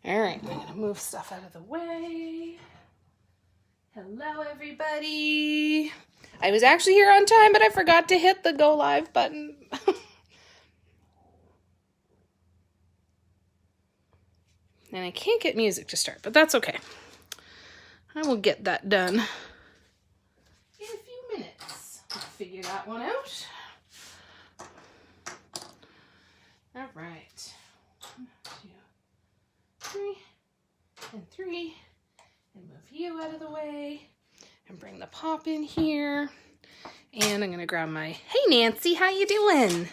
All right, I'm gonna move stuff out of the way. Hello, everybody. I was actually here on time, but I forgot to hit the go live button. And I can't get music to start, but that's okay. I will get that done in a few minutes. I'll figure that one out. All right. 1, 2, 3, and 3. And move you out of the way. And bring the pop in here. And I'm going to grab my... Hey, Nancy, how you doing?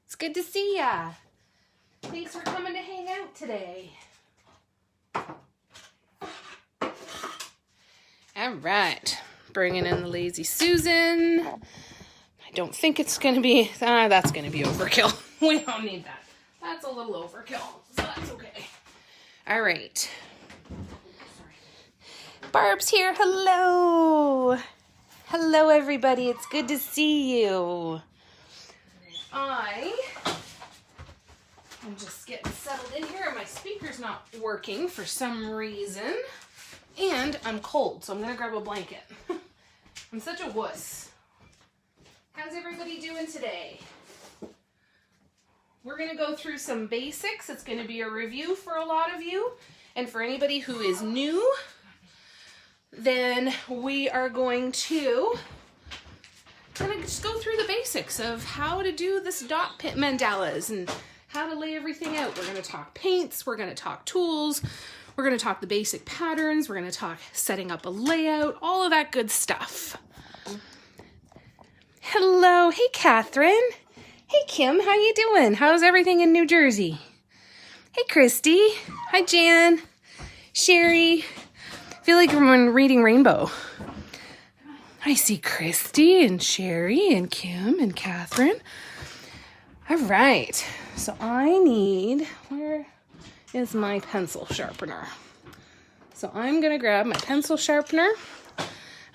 It's good to see ya. Thanks for coming to hang out today. All right. Bringing in the Lazy Susan. I don't think it's going to be... that's going to be overkill. We don't need that. That's a little overkill, so that's okay. All right. Barb's here. Hello. Hello, everybody. It's good to see you. I'm just getting settled in here. My speaker's not working for some reason. And I'm cold, so I'm going to grab a blanket. I'm such a wuss. How's everybody doing today? We're going to go through some basics. It's going to be a review for a lot of you. And for anybody who is new, then we are going to kind of just go through the basics of how to do this dot mandalas and how to lay everything out. We're going to talk paints. We're going to talk tools. We're going to talk the basic patterns. We're going to talk setting up a layout, all of that good stuff. Hello. Hey, Catherine. Hey, Kim. How you doing? How's everything in New Jersey? Hey, Christy. Hi, Jan. Sherry. I feel like I'm reading Rainbow. I see Christy and Sherry and Kim and Catherine. All right. So I need... Where is my pencil sharpener? So I'm going to grab my pencil sharpener.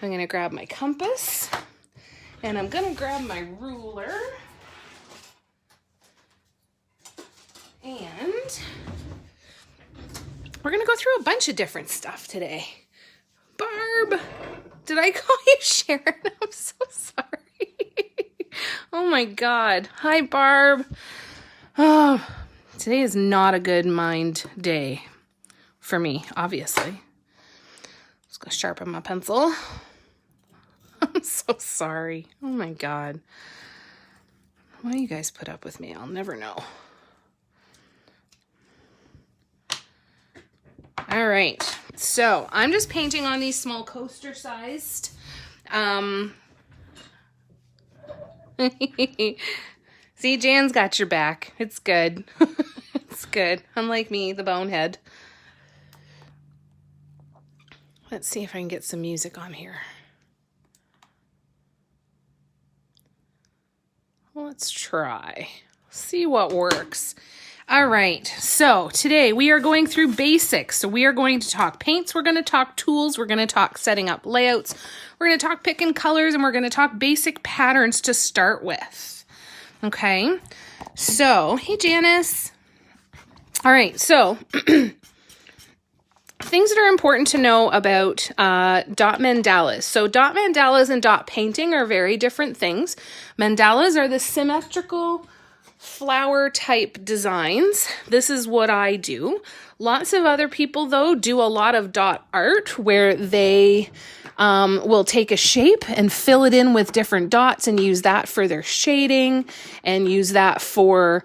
I'm going to grab my compass. And I'm going to grab my ruler. And we're going to go through a bunch of different stuff today. Barb, did I call you Sharon? I'm so sorry. Oh my God. Hi, Barb. Oh, today is not a good mind day for me, obviously. Just gonna sharpen my pencil. I'm so sorry. Oh my God. Why do you guys put up with me? I'll never know. All right, so I'm just painting on these small coaster-sized. See, Jan's got your back. It's good. It's good. Unlike me, the bonehead. Let's see if I can get some music on here. Let's try. See what works. All right, so today we are going through basics. So we are going to talk paints, we're going to talk tools, we're going to talk setting up layouts, we're going to talk picking colors, and we're going to talk basic patterns to start with. Okay, so, hey Janice. All right, so things that are important to know about dot mandalas. So dot mandalas and dot painting are very different things. Mandalas are the symmetrical flower type designs. This is what I do. Lots of other people, though, do a lot of dot art where they will take a shape and fill it in with different dots and use that for their shading and use that for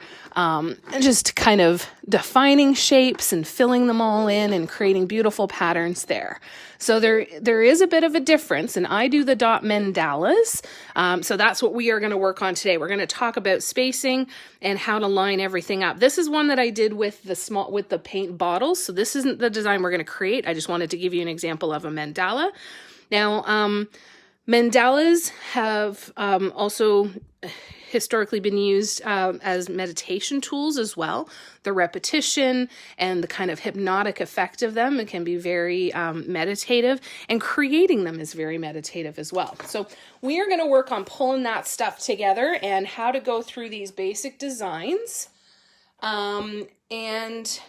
just kind of defining shapes and filling them all in and creating beautiful patterns there. So there is a bit of a difference, and I do the dot mandalas. So that's what we are going to work on today. We're going to talk about spacing and how to line everything up. This is one that I did with the paint bottles. So this isn't the design we're going to create. I just wanted to give you an example of a mandala. Now, mandalas have also historically been used as meditation tools as well. The repetition and the kind of hypnotic effect of them, it can be very meditative, and creating them is very meditative as well. So we are going to work on pulling that stuff together and how to go through these basic designs and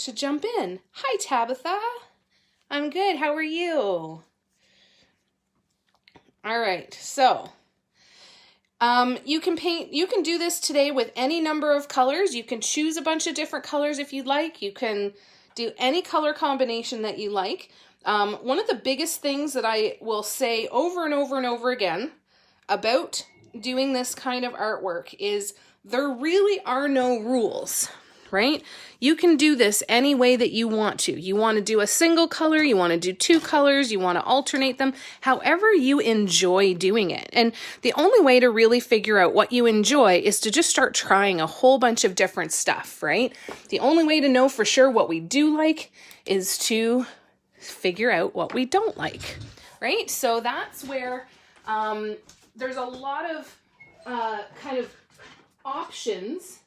to jump in. Hi, Tabitha. I'm good. How are you? All right, so you can do this today with any number of colors. You can choose a bunch of different colors if you'd like. You can do any color combination that you like. One of the biggest things that I will say over and over and over again about doing this kind of artwork is there really are no rules, right? You can do this any way that you want to. You want to do a single color, you want to do two colors, you want to alternate them, however you enjoy doing it. And the only way to really figure out what you enjoy is to just start trying a whole bunch of different stuff, right? The only way to know for sure what we do like is to figure out what we don't like, right? So that's where there's a lot of kind of options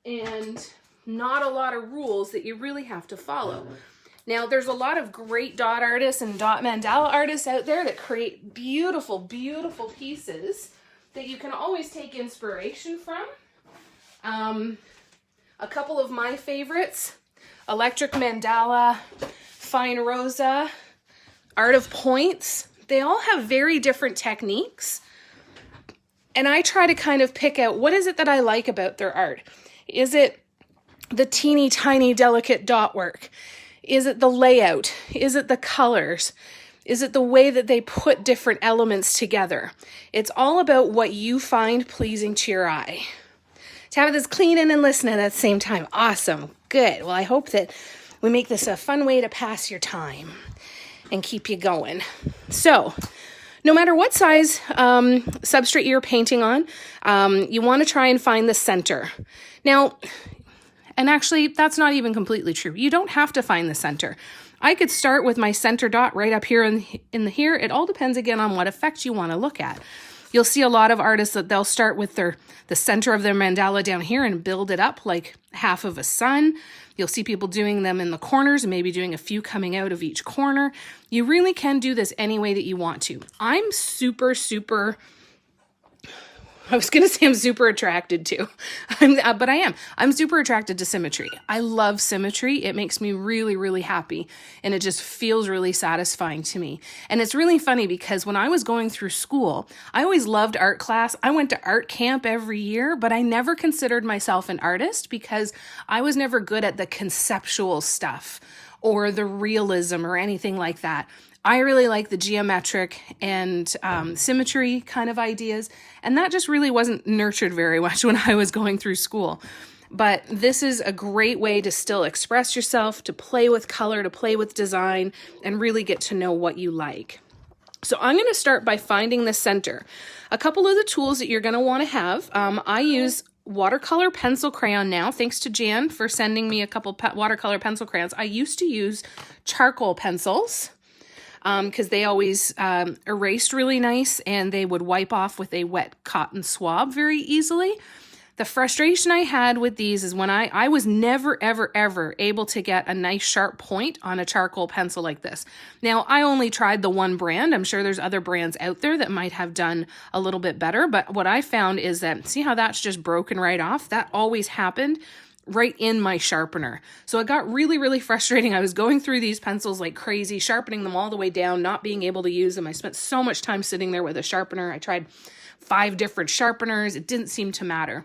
and not a lot of rules that you really have to follow. Now, there's a lot of great dot artists and dot mandala artists out there that create beautiful, beautiful pieces that you can always take inspiration from. A couple of my favorites, Electric Mandala, Fine Rosa, Art of Points, they all have very different techniques. And I try to kind of pick out what is it that I like about their art. Is it the teeny tiny delicate dot work? Is it the layout? Is it the colors? Is it the way that they put different elements together? It's all about what you find pleasing to your eye. Tabitha's cleaning and listening at the same time. Awesome. Good. Well, I hope that we make this a fun way to pass your time and keep you going. So, no matter what size substrate you're painting on, you want to try and find the center. Now, and actually, that's not even completely true. You don't have to find the center. I could start with my center dot right up here in the here. It all depends, again, on what effect you want to look at. You'll see a lot of artists that they'll start with the center of their mandala down here and build it up like half of a sun. You'll see people doing them in the corners and maybe doing a few coming out of each corner. You really can do this any way that you want to. I'm super attracted to, but I am. I'm super attracted to symmetry. I love symmetry. It makes me really, really happy. And it just feels really satisfying to me. And it's really funny because when I was going through school, I always loved art class. I went to art camp every year, but I never considered myself an artist because I was never good at the conceptual stuff or the realism or anything like that. I really like the geometric and symmetry kind of ideas, and that just really wasn't nurtured very much when I was going through school. But this is a great way to still express yourself, to play with color, to play with design, and really get to know what you like. So I'm going to start by finding the center. A couple of the tools that you're going to want to have, I use watercolor pencil crayon now, thanks to Jan for sending me a couple watercolor pencil crayons. I used to use charcoal pencils, because they always erased really nice and they would wipe off with a wet cotton swab very easily. The frustration I had with these is when I was never, ever, ever able to get a nice sharp point on a charcoal pencil like this. Now, I only tried the one brand. I'm sure there's other brands out there that might have done a little bit better, but what I found is that, see how that's just broken right off? That always happened right in my sharpener. So it got really, really frustrating. I was going through these pencils like crazy, sharpening them all the way down, not being able to use them. I spent so much time sitting there with a sharpener. I tried 5 different sharpeners. It didn't seem to matter.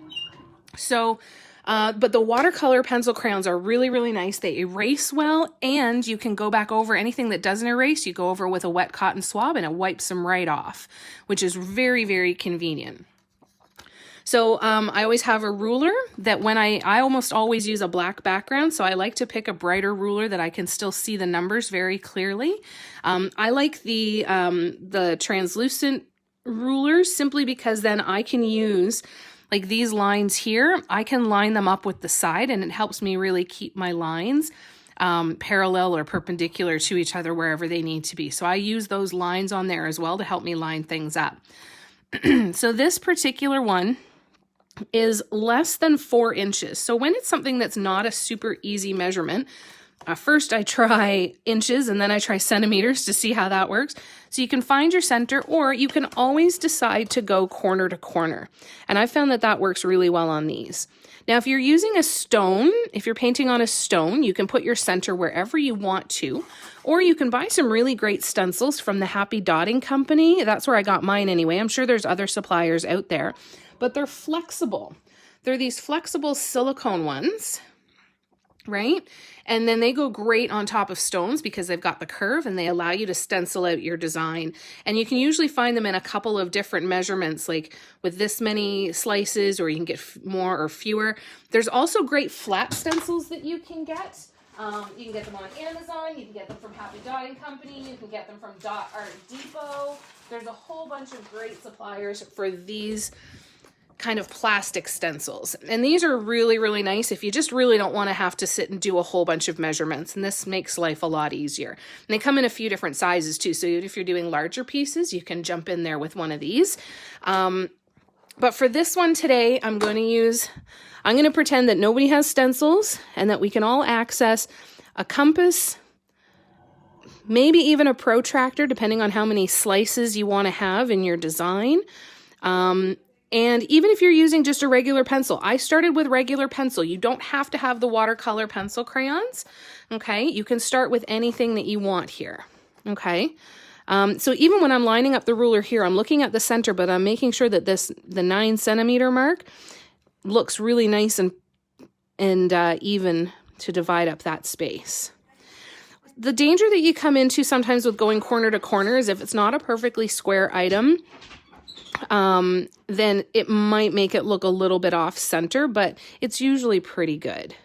So, but the watercolor pencil crayons are really, really nice. They erase well, and you can go back over anything that doesn't erase. You go over with a wet cotton swab and it wipes them right off, which is very, very convenient. So I always have a ruler that when I almost always use a black background, so I like to pick a brighter ruler that I can still see the numbers very clearly. I like the translucent rulers simply because then I can use like these lines here. I can line them up with the side and it helps me really keep my lines parallel or perpendicular to each other wherever they need to be. So I use those lines on there as well to help me line things up. So this particular one is less than 4 inches. So when it's something that's not a super easy measurement, First I try inches and then I try centimeters to see how that works. So you can find your center, or you can always decide to go corner to corner. And I found that that works really well on these. Now, if you're using a stone, if you're painting on a stone, you can put your center wherever you want to, or you can buy some really great stencils from the Happy Dotting Company. That's where I got mine anyway. I'm sure there's other suppliers out there, but they're flexible. They're these flexible silicone ones, right? And then they go great on top of stones because they've got the curve and they allow you to stencil out your design. And you can usually find them in a couple of different measurements, like with this many slices, or you can get more or fewer. There's also great flat stencils that you can get. You can get them on Amazon, you can get them from Happy Dotting Company, you can get them from Dot Art Depot. There's a whole bunch of great suppliers for these kind of plastic stencils. And these are really, really nice if you just really don't want to have to sit and do a whole bunch of measurements. And this makes life a lot easier. And they come in a few different sizes too. So if you're doing larger pieces, you can jump in there with one of these. But for this one today, I'm going to pretend that nobody has stencils and that we can all access a compass, maybe even a protractor, depending on how many slices you want to have in your design. And even if you're using just a regular pencil, I started with regular pencil. You don't have to have the watercolor pencil crayons, okay? You can start with anything that you want here, okay? So even when I'm lining up the ruler here, I'm looking at the center, but I'm making sure that the 9 centimeter mark looks really nice and even to divide up that space. The danger that you come into sometimes with going corner to corner is if it's not a perfectly square item, then it might make it look a little bit off center, but it's usually pretty good.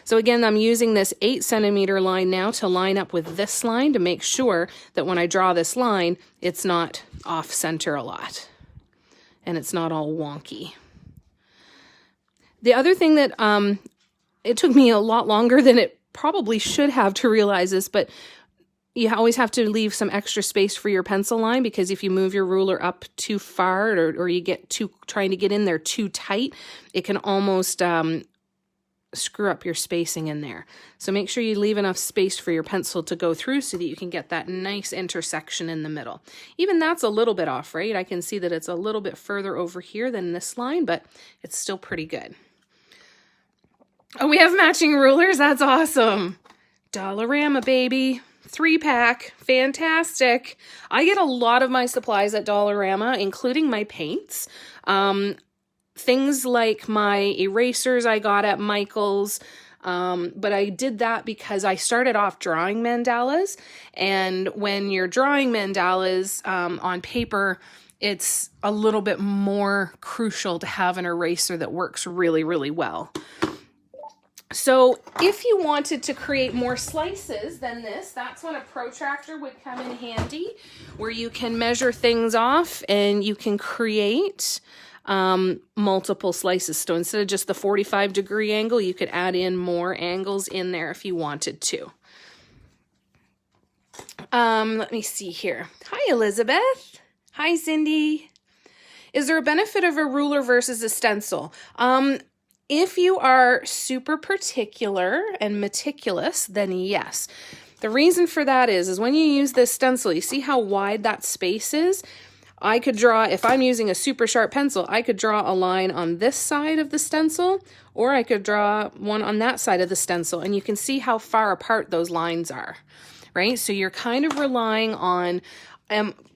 So again, I'm using this 8 centimeter line now to line up with this line to make sure that when I draw this line, it's not off center a lot and it's not all wonky. The other thing that it took me a lot longer than it probably should have to realize this, but you always have to leave some extra space for your pencil line, because if you move your ruler up too far or you get trying to get in there too tight, it can almost screw up your spacing in there. So make sure you leave enough space for your pencil to go through so that you can get that nice intersection in the middle. Even that's a little bit off, right? I can see that it's a little bit further over here than this line, but it's still pretty good. Oh, we have matching rulers. That's awesome. Dollarama, baby. 3-pack, fantastic. I get a lot of my supplies at Dollarama, including my paints. Things like my erasers I got at Michael's, but I did that because I started off drawing mandalas, and when you're drawing mandalas on paper, it's a little bit more crucial to have an eraser that works really, really well. So if you wanted to create more slices than this, that's when a protractor would come in handy, where you can measure things off and you can create multiple slices. So instead of just the 45-degree angle, you could add in more angles in there if you wanted to. Let me see here. Hi, Elizabeth. Hi, Cindy. Is there a benefit of a ruler versus a stencil? If you are super particular and meticulous, then yes. The reason for that is when you use this stencil, you see how wide that space is? I could draw, if I'm using a super sharp pencil, I could draw a line on this side of the stencil, or I could draw one on that side of the stencil, and you can see how far apart those lines are, right? So you're kind of relying on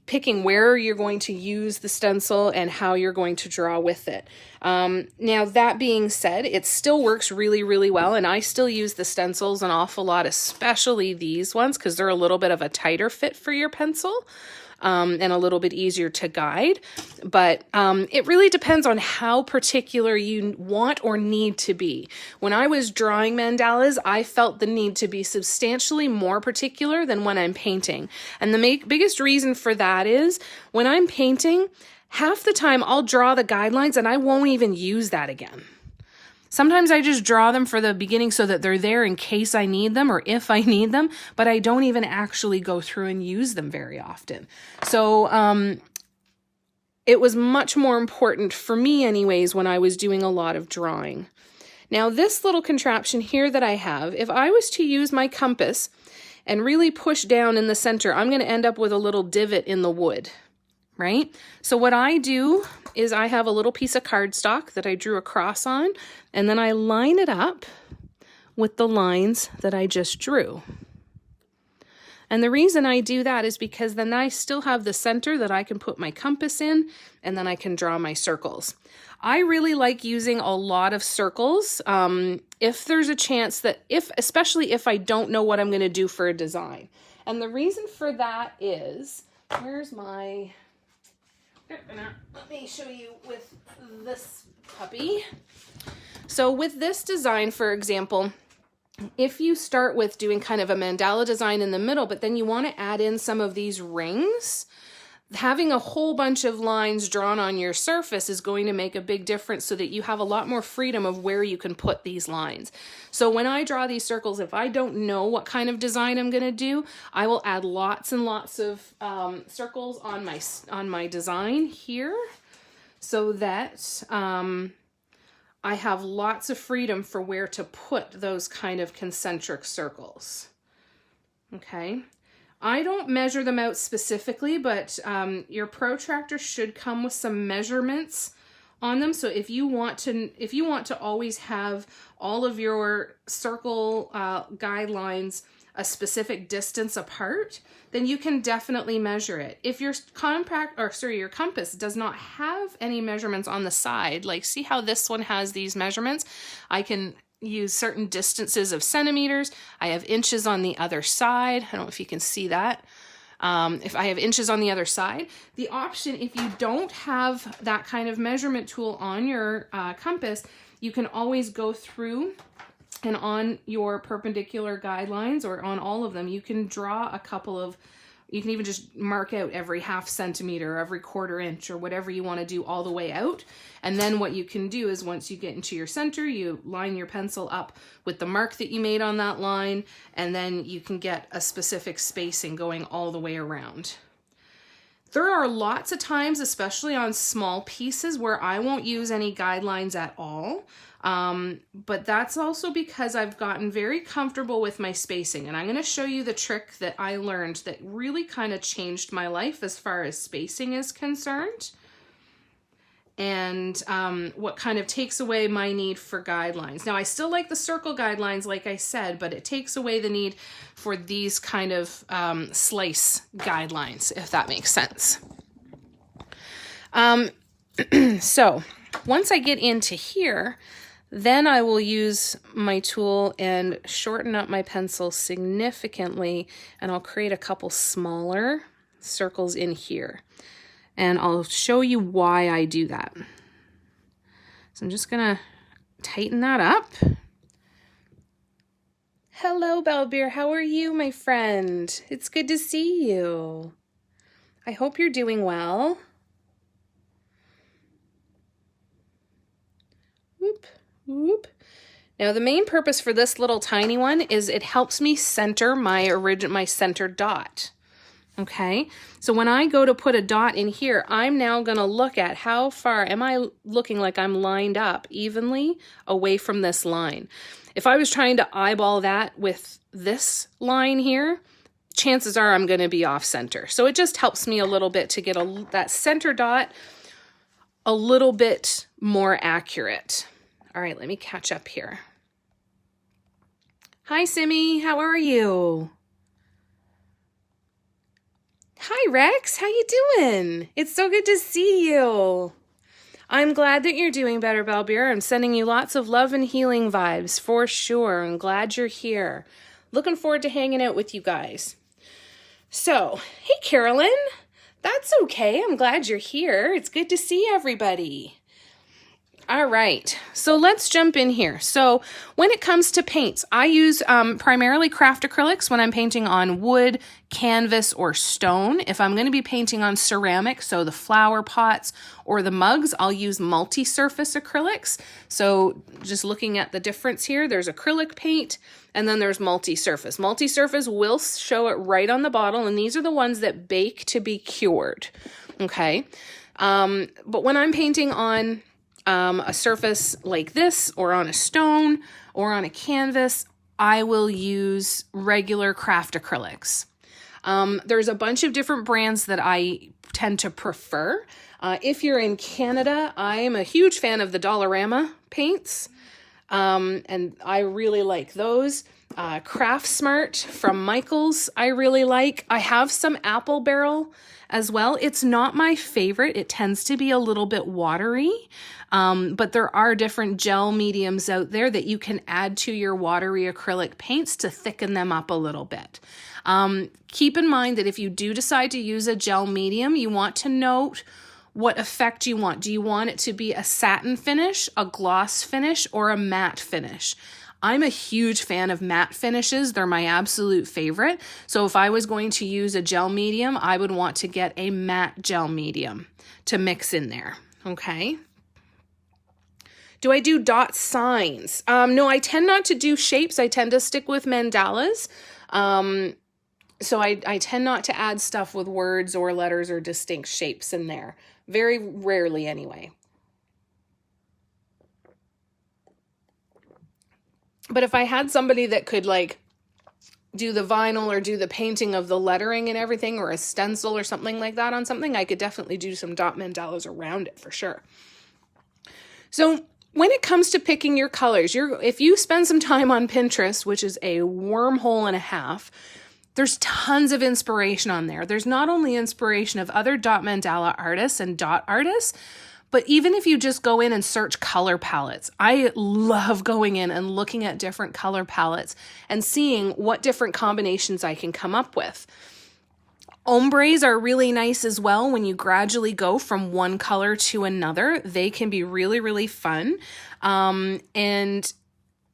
picking where you're going to use the stencil and how you're going to draw with it. Now, that being said, it still works really, really well, and I still use the stencils an awful lot, especially these ones, because they're a little bit of a tighter fit for your pencil. And a little bit easier to guide, but it really depends on how particular you want or need to be. When I was drawing mandalas, I felt the need to be substantially more particular than when I'm painting. And the biggest reason for that is when I'm painting, half the time I'll draw the guidelines and I won't even use that again. Sometimes I just draw them for the beginning so that they're there in case I need them or if I need them, but I don't even actually go through and use them very often. So it was much more important for me anyways when I was doing a lot of drawing. Now this little contraption here that I have, if I was to use my compass and really push down in the center, I'm going to end up with a little divot in the wood, right? So what I do is I have a little piece of cardstock that I drew a cross on, and then I line it up with the lines that I just drew. And the reason I do that is because then I still have the center that I can put my compass in, and then I can draw my circles. I really like using a lot of circles if there's a chance that, especially if I don't know what I'm going to do for a design. And the reason for that is, where's my, let me show you with this puppy. So with this design, for example, if you start with doing kind of a mandala design in the middle, but then you want to add in some of these rings, having a whole bunch of lines drawn on your surface is going to make a big difference so that you have a lot more freedom of where you can put these lines. So when I draw these circles, if I don't know what kind of design I'm going to do, I will add lots and lots of circles on my design here so that I have lots of freedom for where to put those kind of concentric circles. Okay. I don't measure them out specifically, but your protractor should come with some measurements on them. So if you want to always have all of your circle guidelines a specific distance apart, then you can definitely measure it. If your your compass does not have any measurements on the side, like see how this one has these measurements, I can use certain distances of centimeters. I have inches on the other side. I don't know if you can see that. If I have inches on the other side, the option, if you don't have that kind of measurement tool on your compass, you can always go through and on your perpendicular guidelines or on all of them, you can draw a couple of, you can even just mark out every ½ centimeter, every ¼ inch, or whatever you want to do all the way out. And then what you can do is once you get into your center, you line your pencil up with the mark that you made on that line, and then you can get a specific spacing going all the way around. There are lots of times, especially on small pieces, where I won't use any guidelines at all. But that's also because I've gotten very comfortable with my spacing, and I'm going to show you the trick that I learned that really kind of changed my life as far as spacing is concerned, and what kind of takes away my need for guidelines. Now, I still like the circle guidelines, like I said, but it takes away the need for these kind of slice guidelines, if that makes sense. So once I get into here, then I will use my tool and shorten up my pencil significantly, and I'll create a couple smaller circles in here. And I'll show you why I do that. So I'm just gonna tighten that up. Hello, Bellbeer. How are you, my friend? It's good to see you. I hope you're doing well. Whoop. Whoop. Now the main purpose for this little tiny one is it helps me center my center dot. Okay, so when I go to put a dot in here, I'm now going to look at how far am I looking like I'm lined up evenly away from this line. If I was trying to eyeball that with this line here, chances are I'm going to be off center. So it just helps me a little bit to get that center dot a little bit more accurate. All right, let me catch up here. Hi, Simmy. How are you? Hi, Rex. How you doing? It's so good to see you. I'm glad that you're doing better, Bellbeer. I'm sending you lots of love and healing vibes for sure. I'm glad you're here. Looking forward to hanging out with you guys. So, hey, Carolyn. That's okay. I'm glad you're here. It's good to see everybody. All right, so let's jump in here. So when it comes to paints, I use primarily craft acrylics when I'm painting on wood, canvas, or stone. If I'm going to be painting on ceramic, so the flower pots or the mugs, I'll use multi-surface acrylics. So just looking at the difference here, there's acrylic paint and then there's multi-surface. Multi-surface will show it right on the bottle, and these are the ones that bake to be cured, okay? But when I'm painting on a surface like this, or on a stone, or on a canvas, I will use regular craft acrylics. There's a bunch of different brands that I tend to prefer. If you're in Canada, I am a huge fan of the Dollarama paints, and I really like those. Craft Smart from Michaels, I really like. I have some Apple Barrel as well. It's not my favorite. It tends to be a little bit watery, but there are different gel mediums out there that you can add to your watery acrylic paints to thicken them up a little bit. Keep in mind that if you do decide to use a gel medium, you want to note what effect you want. Do you want it to be a satin finish, a gloss finish, or a matte finish? I'm a huge fan of matte finishes. They're my absolute favorite. So if I was going to use a gel medium, I would want to get a matte gel medium to mix in there, okay? Do I do dot signs? No, I tend not to do shapes. I tend to stick with mandalas. So I tend not to add stuff with words or letters or distinct shapes in there. Very rarely anyway. But if I had somebody that could like do the vinyl or do the painting of the lettering and everything, or a stencil or something like that on something, I could definitely do some dot mandalas around it for sure. So when it comes to picking your colors, if you spend some time on Pinterest, which is a wormhole and a half, there's tons of inspiration on there. There's not only inspiration of other dot mandala artists and dot artists, but even if you just go in and search color palettes, I love going in and looking at different color palettes and seeing what different combinations I can come up with. Ombres are really nice as well when you gradually go from one color to another. They can be really, really fun.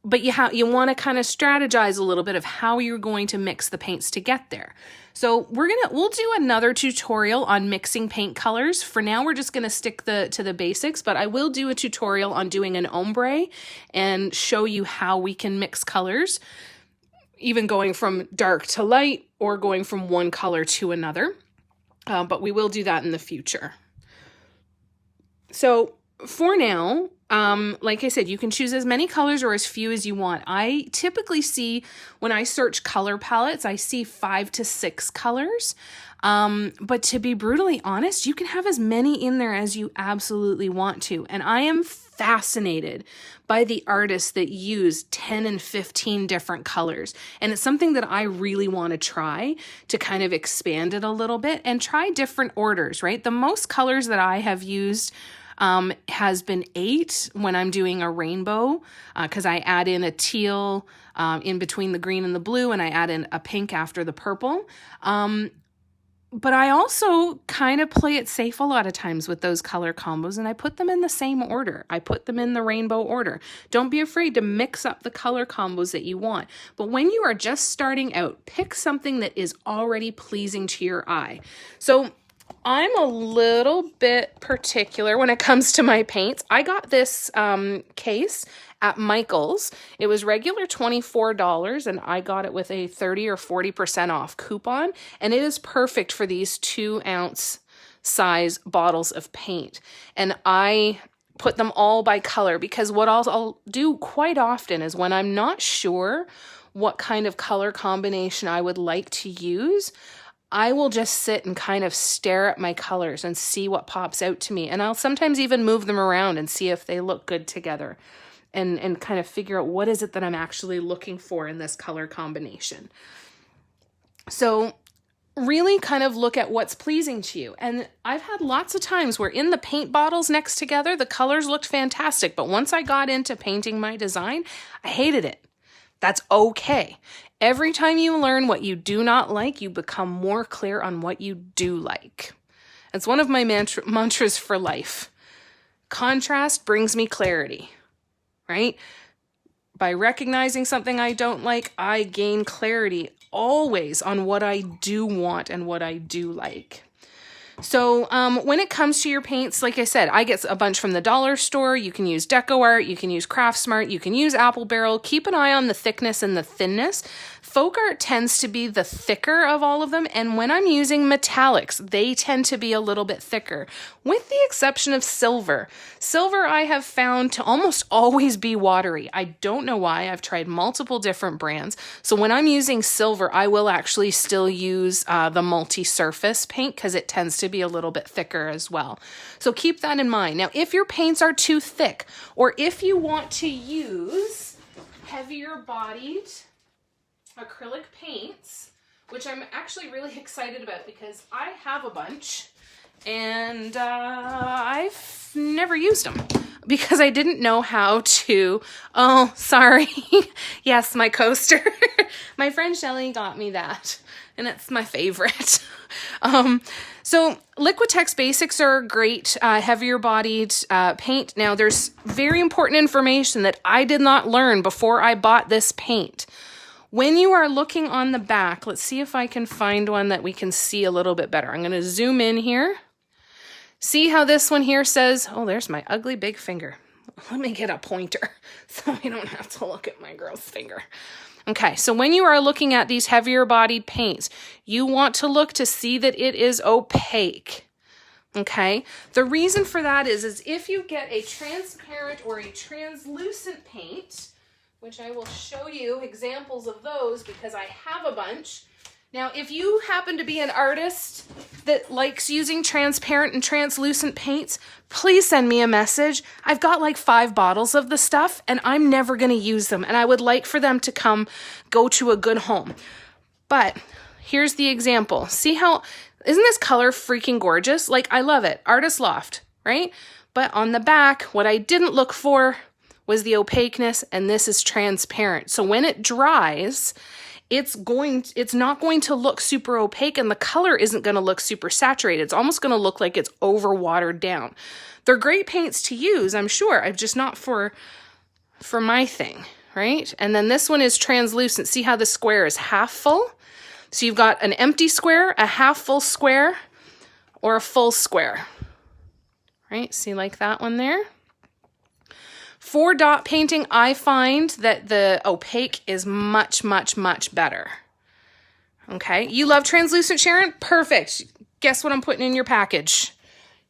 But you want to kind of strategize a little bit of how you're going to mix the paints to get there. So we'll do another tutorial on mixing paint colors. For now, we're just going to stick to the basics, but I will do a tutorial on doing an ombre and show you how we can mix colors, even going from dark to light or going from one color to another. But we will do that in the future. So for now, like I said, you can choose as many colors or as few as you want. I typically see, when I search color palettes, I see 5 to 6 colors. But to be brutally honest, you can have as many in there as you absolutely want to. And I am fascinated by the artists that use 10 and 15 different colors. And it's something that I really want to try to kind of expand it a little bit and try different orders, right? The most colors that I have used has been 8 when I'm doing a rainbow, because I add in a teal in between the green and the blue, and I add in a pink after the purple. But I also kind of play it safe a lot of times with those color combos, and I put them in the same order. I put them in the rainbow order. Don't be afraid to mix up the color combos that you want. But when you are just starting out, pick something that is already pleasing to your eye. So I'm a little bit particular when it comes to my paints. I got this case at Michaels. It was regular $24, and I got it with a 30 or 40% off coupon, and it is perfect for these 2-ounce size bottles of paint. And I put them all by color, because what I'll do quite often is when I'm not sure what kind of color combination I would like to use, I will just sit and kind of stare at my colors and see what pops out to me. And I'll sometimes even move them around and see if they look good together, and kind of figure out what is it that I'm actually looking for in this color combination. So really kind of look at what's pleasing to you. And I've had lots of times where in the paint bottles next together, the colors looked fantastic. But once I got into painting my design, I hated it. That's okay. Every time you learn what you do not like, you become more clear on what you do like. It's one of my mantras for life. Contrast brings me clarity, right? By recognizing something I don't like, I gain clarity always on what I do want and what I do like. So when it comes to your paints, like I said, I get a bunch from the dollar store. You can use DecoArt, you can use CraftSmart, you can use Apple Barrel. Keep an eye on the thickness and the thinness. Folk art tends to be the thicker of all of them, and when I'm using metallics, they tend to be a little bit thicker, with the exception of silver. Silver I have found to almost always be watery. I don't know why. I've tried multiple different brands. So when I'm using silver, I will actually still use the multi-surface paint because it tends to be a little bit thicker as well. So keep that in mind. Now, if your paints are too thick, or if you want to use heavier bodied acrylic paints, which I'm actually really excited about because I have a bunch and I've never used them because I didn't know how to, oh, sorry. Yes, my coaster. My friend Shelly got me that and it's my favorite. So Liquitex Basics are great, heavier bodied paint. Now there's very important information that I did not learn before I bought this paint. When you are looking on the back, let's see if I can find one that we can see a little bit better. I'm going to zoom in here. See how this one here says, oh, there's my ugly big finger. Let me get a pointer so I don't have to look at my girl's finger. Okay, so when you are looking at these heavier bodied paints, you want to look to see that it is opaque. Okay, the reason for that is if you get a transparent or a translucent paint, which I will show you examples of those because I have a bunch. Now, if you happen to be an artist that likes using transparent and translucent paints, please send me a message. I've got like 5 bottles of the stuff and I'm never going to use them. And I would like for them to go to a good home. But here's the example. See how, isn't this color freaking gorgeous? Like, I love it. Artist Loft, right? But on the back, what I didn't look for was the opaqueness, and this is transparent. So when it dries, it's not going to look super opaque, and the color isn't going to look super saturated. It's almost going to look like it's over watered down. They're great paints to use, I'm sure. I'm just not for my thing, right? And then this one is translucent. See how the square is half full? So you've got an empty square, a half full square, or a full square, right? See like that one there? For dot painting, I find that the opaque is much, much, much better. Okay, you love translucent, Sharon? Perfect. Guess what I'm putting in your package?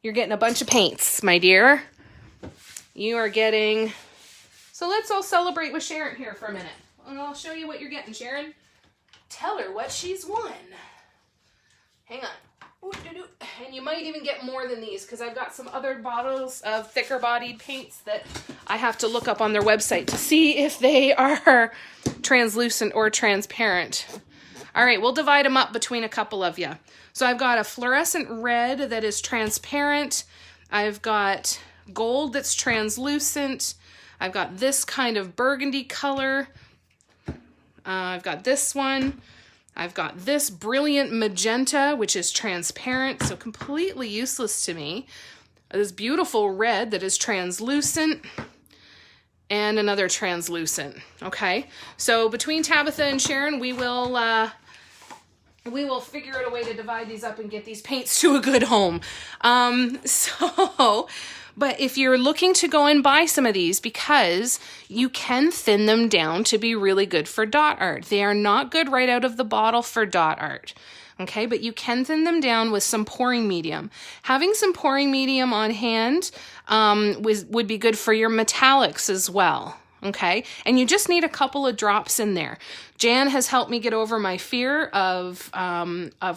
You're getting a bunch of paints, my dear. You are getting... So let's all celebrate with Sharon here for a minute. And I'll show you what you're getting, Sharon. Tell her what she's won. Hang on. And you might even get more than these because I've got some other bottles of thicker bodied paints that I have to look up on their website to see if they are translucent or transparent. All right, we'll divide them up between a couple of you. So I've got a fluorescent red that is transparent. I've got gold that's translucent. I've got this kind of burgundy color. I've got this one. I've got this brilliant magenta, which is transparent, so completely useless to me. This beautiful red that is translucent, and another translucent, okay? So between Tabitha and Sharon, we will figure out a way to divide these up and get these paints to a good home. But if you're looking to go and buy some of these, because you can thin them down to be really good for dot art. They are not good right out of the bottle for dot art. Okay, but you can thin them down with some pouring medium. Having some pouring medium on hand would be good for your metallics as well. Okay, and you just need a couple of drops in there. Jan has helped me get over my fear of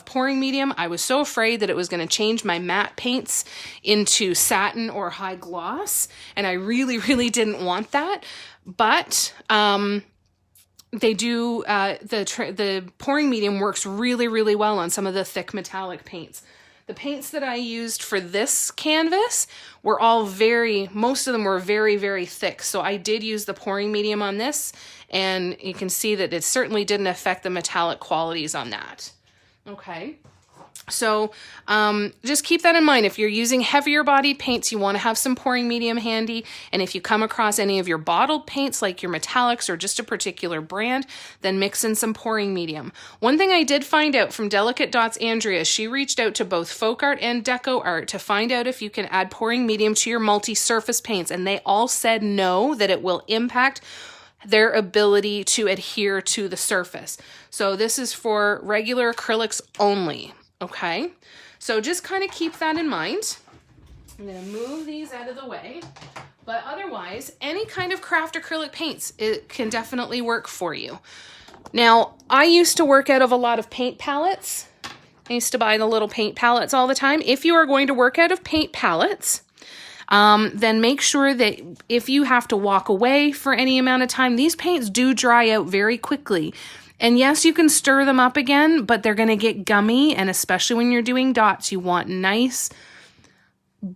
pouring medium. I was so afraid that it was going to change my matte paints into satin or high gloss, and I really, really didn't want that. But they do, the pouring medium works really, really well on some of the thick metallic paints. The paints that I used for this canvas were all most of them were very, very thick. So I did use the pouring medium on this, and you can see that it certainly didn't affect the metallic qualities on that. Okay. So just keep that in mind. If you're using heavier bodied paints, you want to have some pouring medium handy. And if you come across any of your bottled paints, like your metallics or just a particular brand, then mix in some pouring medium. One thing I did find out from Delicate Dots Andrea, she reached out to both Folk Art and Deco Art to find out if you can add pouring medium to your multi-surface paints. And they all said no, that it will impact their ability to adhere to the surface. So this is for regular acrylics only. Okay, so just kind of keep that in mind. I'm going to move these out of the way, but otherwise, any kind of craft acrylic paints, it can definitely work for you. Now, I used to work out of a lot of paint palettes. I used to buy the little paint palettes all the time. If you are going to work out of paint palettes, then make sure that if you have to walk away for any amount of time, these paints do dry out very quickly. And yes, you can stir them up again, but they're going to get gummy. And especially when you're doing dots, you want nice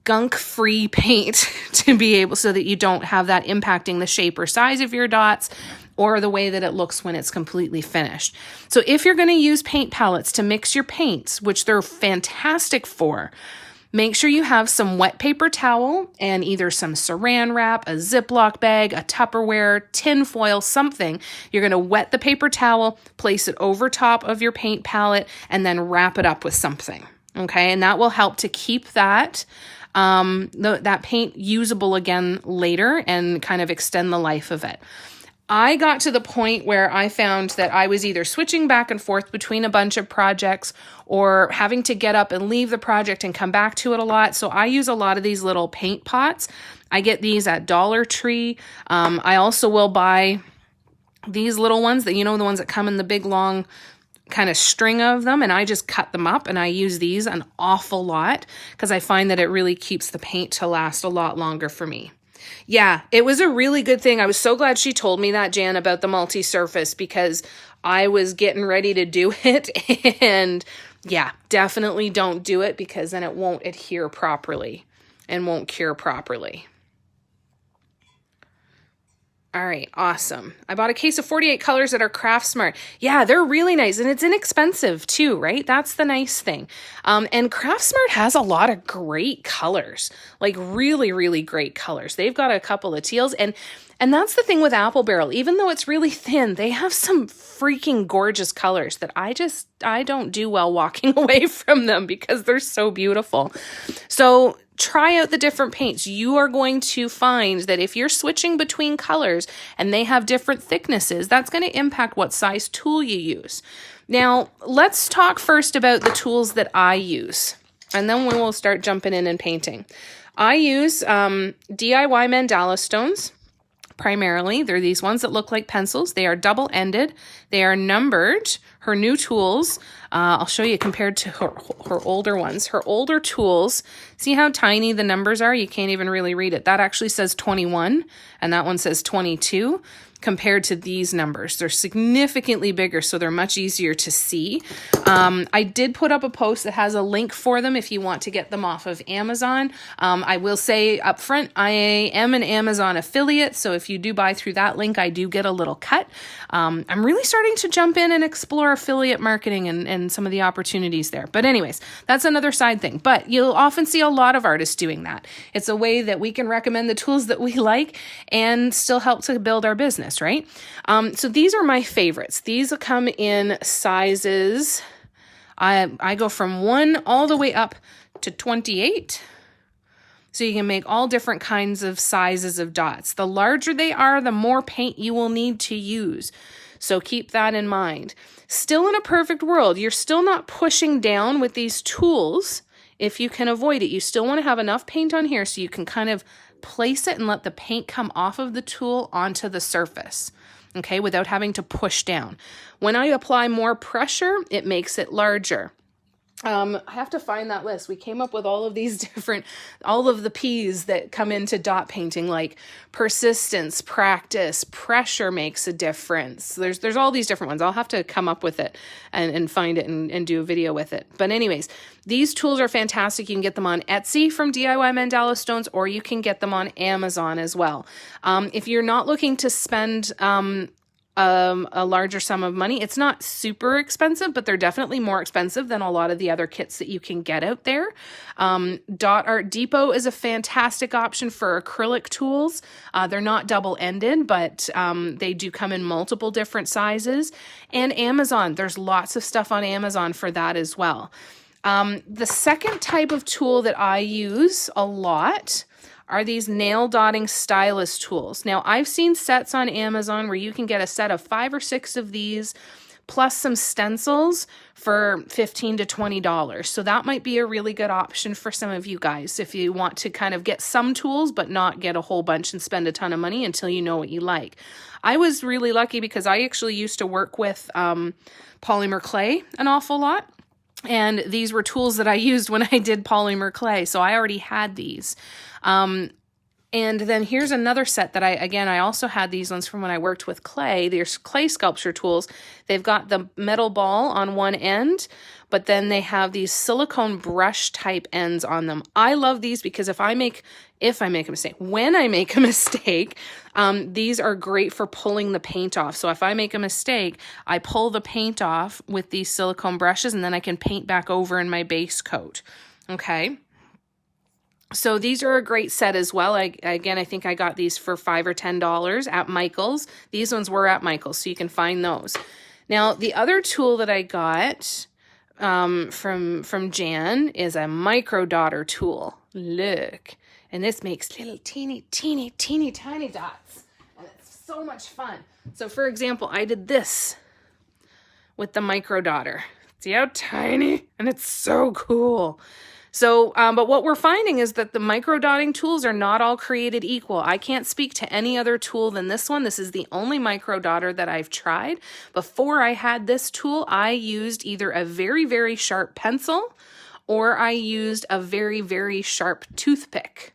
gunk-free paint to be able, so that you don't have that impacting the shape or size of your dots or the way that it looks when it's completely finished. So if you're going to use paint palettes to mix your paints, which they're fantastic for, make sure you have some wet paper towel and either some saran wrap, a Ziploc bag, a Tupperware, tin foil, something. You're going to wet the paper towel, place it over top of your paint palette, and then wrap it up with something. Okay, and that will help to keep that that paint usable again later and kind of extend the life of it. I got to the point where I found that I was either switching back and forth between a bunch of projects or having to get up and leave the project and come back to it a lot. So I use a lot of these little paint pots. I get these at Dollar Tree. I also will buy these little ones that, you know, the ones that come in the big long kind of string of them, and I just cut them up, and I use these an awful lot because I find that it really keeps the paint to last a lot longer for me. Yeah, it was a really good thing. I was so glad she told me that, Jan, about the multi-surface, because I was getting ready to do it. And yeah, definitely don't do it, because then it won't adhere properly and won't cure properly. All right, awesome. I bought a case of 48 colors that are Craft Smart. Yeah, they're really nice, and it's inexpensive too, right? That's the nice thing. And Craft Smart has a lot of great colors, like really, really great colors. They've got a couple of teals, and that's the thing with Apple Barrel. Even though it's really thin, they have some freaking gorgeous colors that I don't do well walking away from them because they're so beautiful. So try out the different paints. You are going to find that if you're switching between colors and they have different thicknesses, that's going to impact what size tool you use. Now, let's talk first about the tools that I use, and then we'll start jumping in and painting. I use DIY mandala stones. Primarily, they're these ones that look like pencils. They are double-ended. They are numbered. Her new tools, I'll show you compared to her older ones. Her older tools, see how tiny the numbers are? You can't even really read it. That actually says 21, and that one says 22. Compared to these numbers, they're significantly bigger, so they're much easier to see. I did put up a post that has a link for them if you want to get them off of Amazon. I will say up front, I am an Amazon affiliate, so if you do buy through that link, I do get a little cut. I'm really starting to jump in and explore affiliate marketing and some of the opportunities there. But anyways, that's another side thing. But you'll often see a lot of artists doing that. It's a way that we can recommend the tools that we like and still help to build our business, right? So these are my favorites. These come in sizes. I go from 1 all the way up to 28. So you can make all different kinds of sizes of dots. The larger they are, the more paint you will need to use. So keep that in mind. Still, in a perfect world, you're still not pushing down with these tools if you can avoid it. You still want to have enough paint on here so you can kind of place it and let the paint come off of the tool onto the surface, okay, without having to push down. When I apply more pressure, it makes it larger. I have to find that list. We came up with all of these different, all of the P's that come into dot painting, like persistence, practice, pressure makes a difference. There's all these different ones. I'll have to come up with it and find it and do a video with it. But anyways, these tools are fantastic. You can get them on Etsy from DIY Mandala Stones, or you can get them on Amazon as well. If you're not looking to spend a larger sum of money. It's not super expensive, but they're definitely more expensive than a lot of the other kits that you can get out there. Dot Art Depot is a fantastic option for acrylic tools. They're not double-ended, but they do come in multiple different sizes. And Amazon, there's lots of stuff on Amazon for that as well. The second type of tool that I use a lot are these nail dotting stylus tools. Now, I've seen sets on Amazon where you can get a set of 5 or 6 of these plus some stencils for $15 to $20. So that might be a really good option for some of you guys if you want to kind of get some tools but not get a whole bunch and spend a ton of money until you know what you like. I was really lucky because I actually used to work with polymer clay an awful lot. And these were tools that I used when I did polymer clay. So I already had these. And then here's another set that I also had these ones from when I worked with clay. There's clay sculpture tools. They've got the metal ball on one end, but then they have these silicone brush type ends on them. I love these because when I make a mistake, these are great for pulling the paint off. So if I make a mistake, I pull the paint off with these silicone brushes and then I can paint back over in my base coat. Okay. So these are a great set as well. I think I got these for $5 or $10 at Michael's. These ones were at Michael's, so you can find those. Now, the other tool that I got from Jan is a micro dotter tool. Look. And this makes little teeny tiny dots. And it's so much fun. So for example, I did this with the micro dotter. See how tiny? And it's so cool. So, but what we're finding is that the micro dotting tools are not all created equal. I can't speak to any other tool than this one. This is the only micro dotter that I've tried. Before I had this tool, I used either a very, very sharp pencil or I used a very, very sharp toothpick.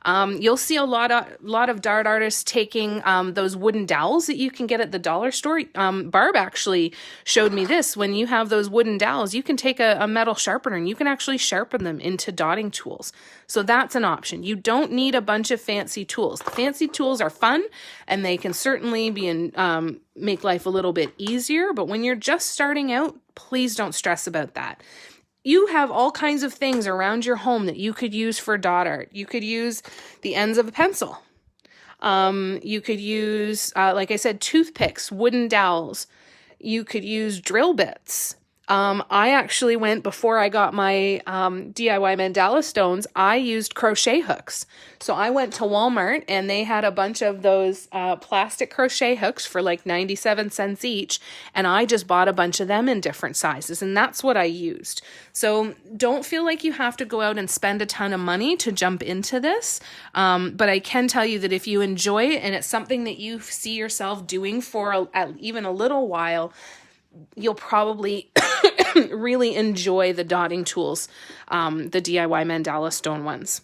You'll see a lot of dart artists taking those wooden dowels that you can get at the dollar store. Barb actually showed me this. When you have those wooden dowels, you can take a metal sharpener and you can actually sharpen them into dotting tools. So that's an option. You don't need a bunch of fancy tools. The fancy tools are fun and they can certainly make life a little bit easier. But when you're just starting out, please don't stress about that. You have all kinds of things around your home that you could use for dot art. You could use the ends of a pencil. You could use, like I said, toothpicks, wooden dowels. You could use drill bits. I actually went, before I got my DIY mandala stones, I used crochet hooks. So I went to Walmart and they had a bunch of those plastic crochet hooks for like 97 cents each. And I just bought a bunch of them in different sizes. And that's what I used. So don't feel like you have to go out and spend a ton of money to jump into this. But I can tell you that if you enjoy it and it's something that you see yourself doing for even a little while, you'll probably really enjoy the dotting tools, the DIY mandala stone ones.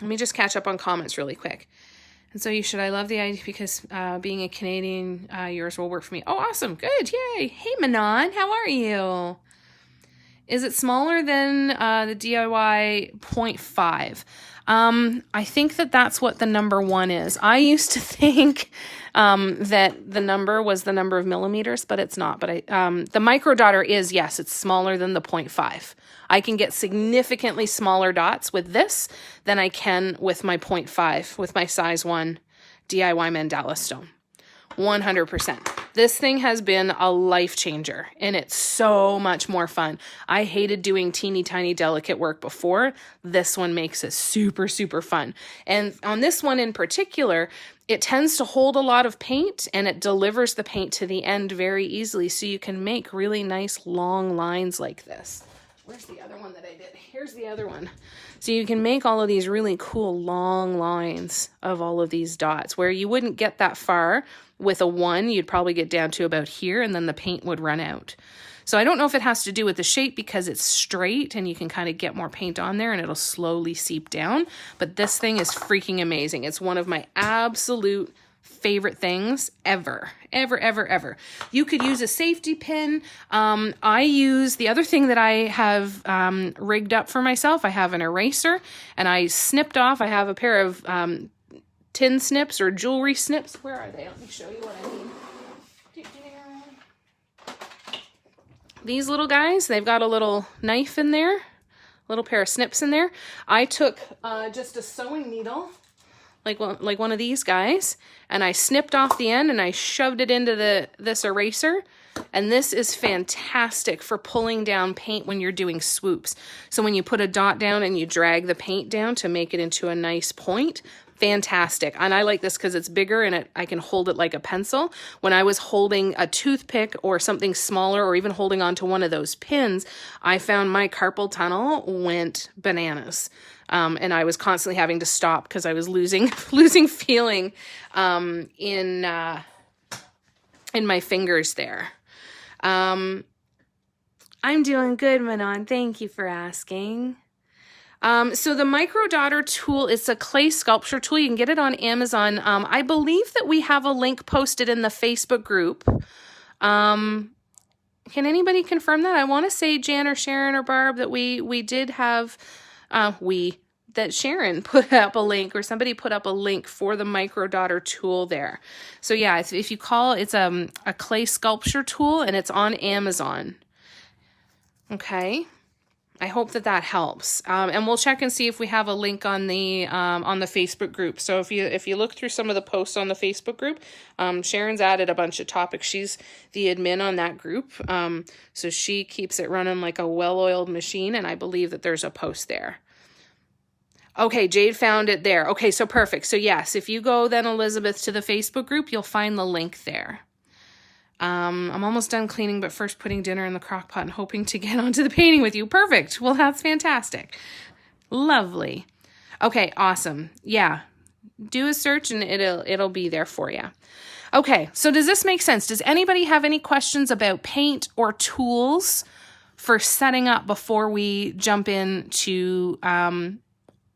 Let me just catch up on comments really quick. And so I love the idea because being a Canadian, yours will work for me. Oh, awesome. Good. Yay. Hey, Manon. How are you? Is it smaller than the DIY 0.5? I think that's what the number 1 is. I used to think that the number was the number of millimeters, but it's not. But the micro dotter is, yes, it's smaller than the 0.5. I can get significantly smaller dots with this than I can with my 0.5, with my size 1 DIY mandala stone. 100%. This thing has been a life changer and it's so much more fun. I hated doing teeny tiny delicate work before. This one makes it super, super fun. And on this one in particular, it tends to hold a lot of paint and it delivers the paint to the end very easily. So you can make really nice long lines like this. Where's the other one that I did? Here's the other one. So you can make all of these really cool long lines of all of these dots where you wouldn't get that far with a 1. You'd probably get down to about here and then the paint would run out. So I don't know if it has to do with the shape because it's straight and you can kind of get more paint on there and it'll slowly seep down. But this thing is freaking amazing. It's one of my absolute favorite things ever. You could use a safety pin. I use the other thing that I have rigged up for myself. I have an eraser and I snipped off. I have a pair of tin snips or jewelry snips. Where are they? Let me show you what I mean. these little guys, they've got a little knife in there, a little pair of snips in there. I took just a sewing needle, like one of these guys, and I snipped off the end and I shoved it into this eraser. And this is fantastic for pulling down paint when you're doing swoops. So when you put a dot down and you drag the paint down to make it into a nice point, fantastic. And I like this because it's bigger and I can hold it like a pencil. When I was holding a toothpick or something smaller, or even holding onto one of those pins, I found my carpal tunnel went bananas. And I was constantly having to stop because I was losing feeling in my fingers there. I'm doing good, Manon. Thank you for asking. So the micro dotter tool is a clay sculpture tool. You can get it on Amazon. I believe that we have a link posted in the Facebook group. Can anybody confirm that? I want to say Jan or Sharon or Barb that we did have, that Sharon put up a link, or somebody put up a link for the micro dotter tool there. So yeah, if you call, it's a clay sculpture tool and it's on Amazon. Okay. I hope that helps. And we'll check and see if we have a link on the Facebook group. So if you look through some of the posts on the Facebook group, Sharon's added a bunch of topics. She's the admin on that group. So she keeps it running like a well-oiled machine, and I believe that there's a post there. Okay, Jade found it there. Okay, so perfect. So yes, if you go then, Elizabeth, to the Facebook group, you'll find the link there. I'm almost done cleaning, but first putting dinner in the crock pot and hoping to get onto the painting with you. Perfect. Well, that's fantastic. Lovely. Okay, awesome. Yeah, do a search and it'll be there for you. Okay, so does this make sense? Does anybody have any questions about paint or tools for setting up before we jump into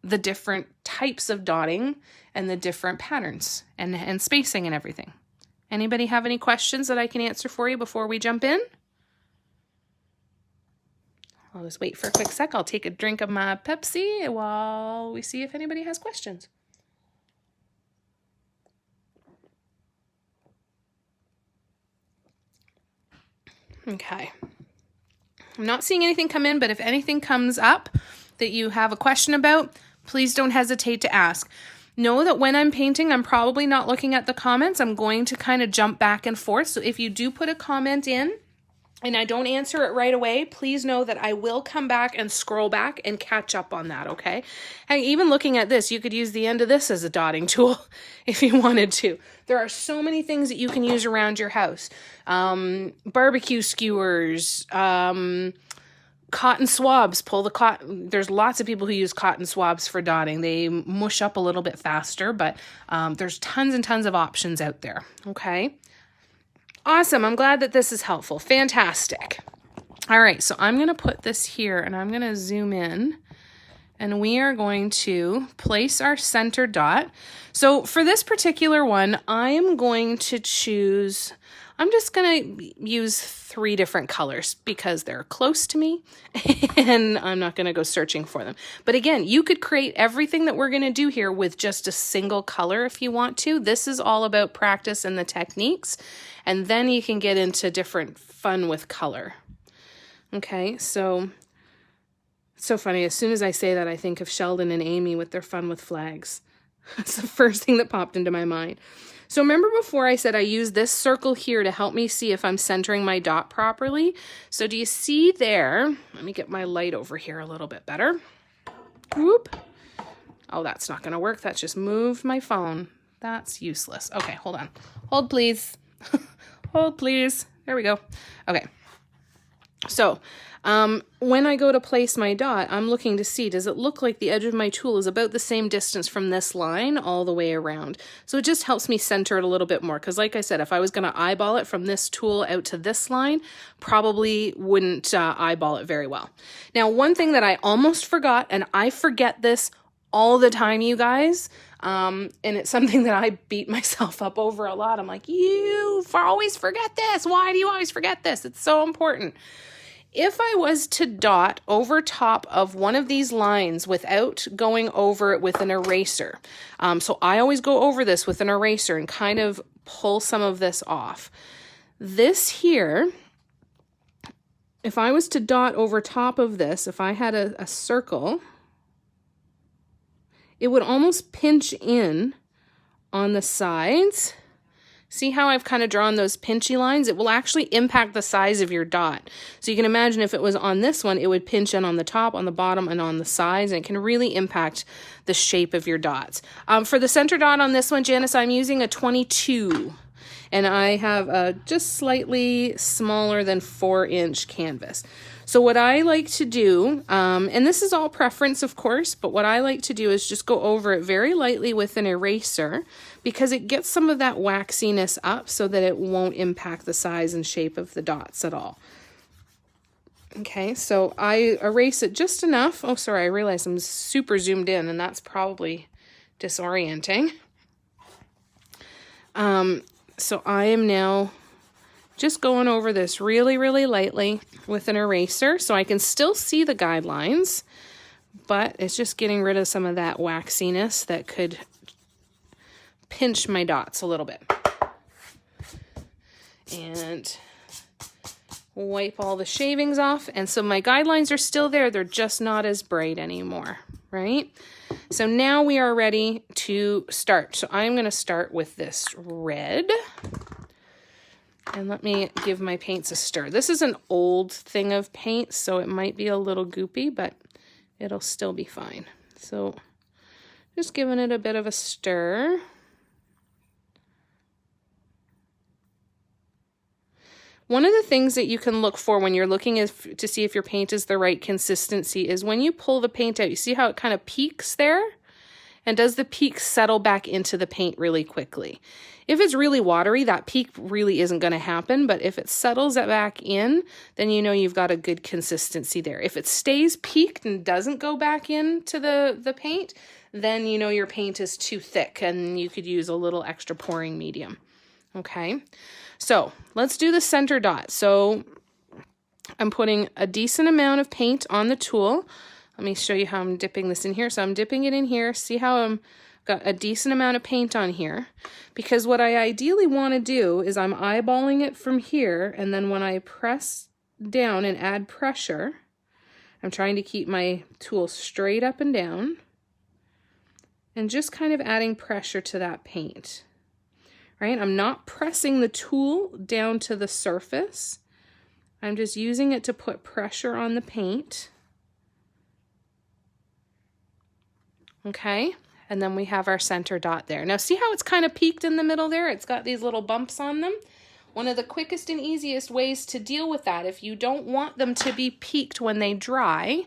the different types of dotting and the different patterns and spacing and everything? Anybody have any questions that I can answer for you before we jump in? I'll just wait for a quick sec. I'll take a drink of my Pepsi while we see if anybody has questions. Okay. I'm not seeing anything come in, but if anything comes up that you have a question about, please don't hesitate to ask. Know that when I'm painting, I'm probably not looking at the comments. I'm going to kind of jump back and forth. So if you do put a comment in and I don't answer it right away, please know that I will come back and scroll back and catch up on that, okay? And even looking at this, you could use the end of this as a dotting tool if you wanted to. There are so many things that you can use around your house. Barbecue skewers, cotton swabs, pull the cotton. There's lots of people who use cotton swabs for dotting. They mush up a little bit faster, but there's tons and tons of options out there. Okay. Awesome. I'm glad that this is helpful. Fantastic. All right. So I'm going to put this here and I'm going to zoom in and we are going to place our center dot. So for this particular one, I am going to choose, I'm just going to use 3 different colors because they're close to me and I'm not going to go searching for them. But again, you could create everything that we're going to do here with just a single color if you want to. This is all about practice and the techniques, and then you can get into different fun with color. Okay, so it's so funny. As soon as I say that, I think of Sheldon and Amy with their fun with flags. That's the first thing that popped into my mind. So remember before I said I use this circle here to help me see if I'm centering my dot properly? So do you see there? Let me get my light over here a little bit better. Whoop. Oh, that's not going to work. That just moved my phone. That's useless. Okay, hold on. Hold, please. Hold, please. There we go. Okay. So when I go to place my dot, I'm looking to see, does it look like the edge of my tool is about the same distance from this line all the way around? So it just helps me center it a little bit more. Because like I said, if I was going to eyeball it from this tool out to this line, probably wouldn't eyeball it very well. Now, one thing that I almost forgot, and I forget this all the time, you guys, and it's something that I beat myself up over a lot. I'm like, you always forget this. Why do you always forget this? It's so important. If I was to dot over top of one of these lines without going over it with an eraser, so I always go over this with an eraser and kind of pull some of this off. This here if I was to dot over top of this, if I had a circle, it would almost pinch in on the sides. See how I've kind of drawn those pinchy lines? It will actually impact the size of your dot. So you can imagine if it was on this one, it would pinch in on the top, on the bottom, and on the sides, and it can really impact the shape of your dots. For the center dot on this one, Janice, I'm using a 22, and I have a just slightly smaller than 4-inch canvas. So what I like to do, and this is all preference, of course, but what I like to do is just go over it very lightly with an eraser, because it gets some of that waxiness up so that it won't impact the size and shape of the dots at all. Okay, so I erase it just enough. Oh, sorry, I realized I'm super zoomed in, and that's probably disorienting. So I am now just going over this really, really lightly with an eraser so I can still see the guidelines, but it's just getting rid of some of that waxiness that could pinch my dots a little bit. And wipe all the shavings off. And so my guidelines are still there. They're just not as bright anymore, right? So now we are ready to start. So I'm going to start with this red. And let me give my paints a stir. This is an old thing of paint, so it might be a little goopy, but it'll still be fine. So just giving it a bit of a stir. One of the things that you can look for when you're looking to see if your paint is the right consistency is when you pull the paint out, you see how it kind of peaks there? And does the peak settle back into the paint really quickly? If it's really watery, that peak really isn't going to happen, but if it settles it back in, then you know you've got a good consistency there. If it stays peaked and doesn't go back into the paint, then you know your paint is too thick and you could use a little extra pouring medium. Okay, so let's do the center dot. So I'm putting a decent amount of paint on the tool. Let me show you how I'm dipping this in here. So I'm dipping it in here. See how I'm got a decent amount of paint on here, because what I ideally want to do is I'm eyeballing it from here, and then when I press down and add pressure, I'm trying to keep my tool straight up and down and just kind of adding pressure to that paint, right? I'm not pressing the tool down to the surface. I'm just using it to put pressure on the paint. Okay, and then we have our center dot there. Now see how it's kind of peaked in the middle there? It's got these little bumps on them. One of the quickest and easiest ways to deal with that, if you don't want them to be peaked when they dry,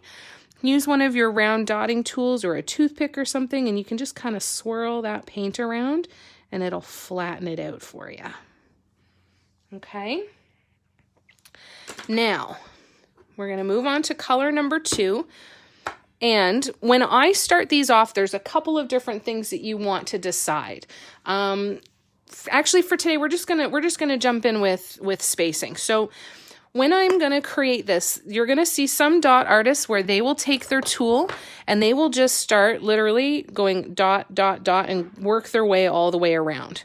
use one of your round dotting tools or a toothpick or something, and you can just kind of swirl that paint around and it'll flatten it out for you. Okay, now we're going to move on to color number 2. And when I start these off, there's a couple of different things that you want to decide. Actually, for today, we're just gonna jump in with spacing. So when I'm gonna create this, you're gonna see some dot artists where they will take their tool and they will just start literally going dot, dot, dot and work their way all the way around.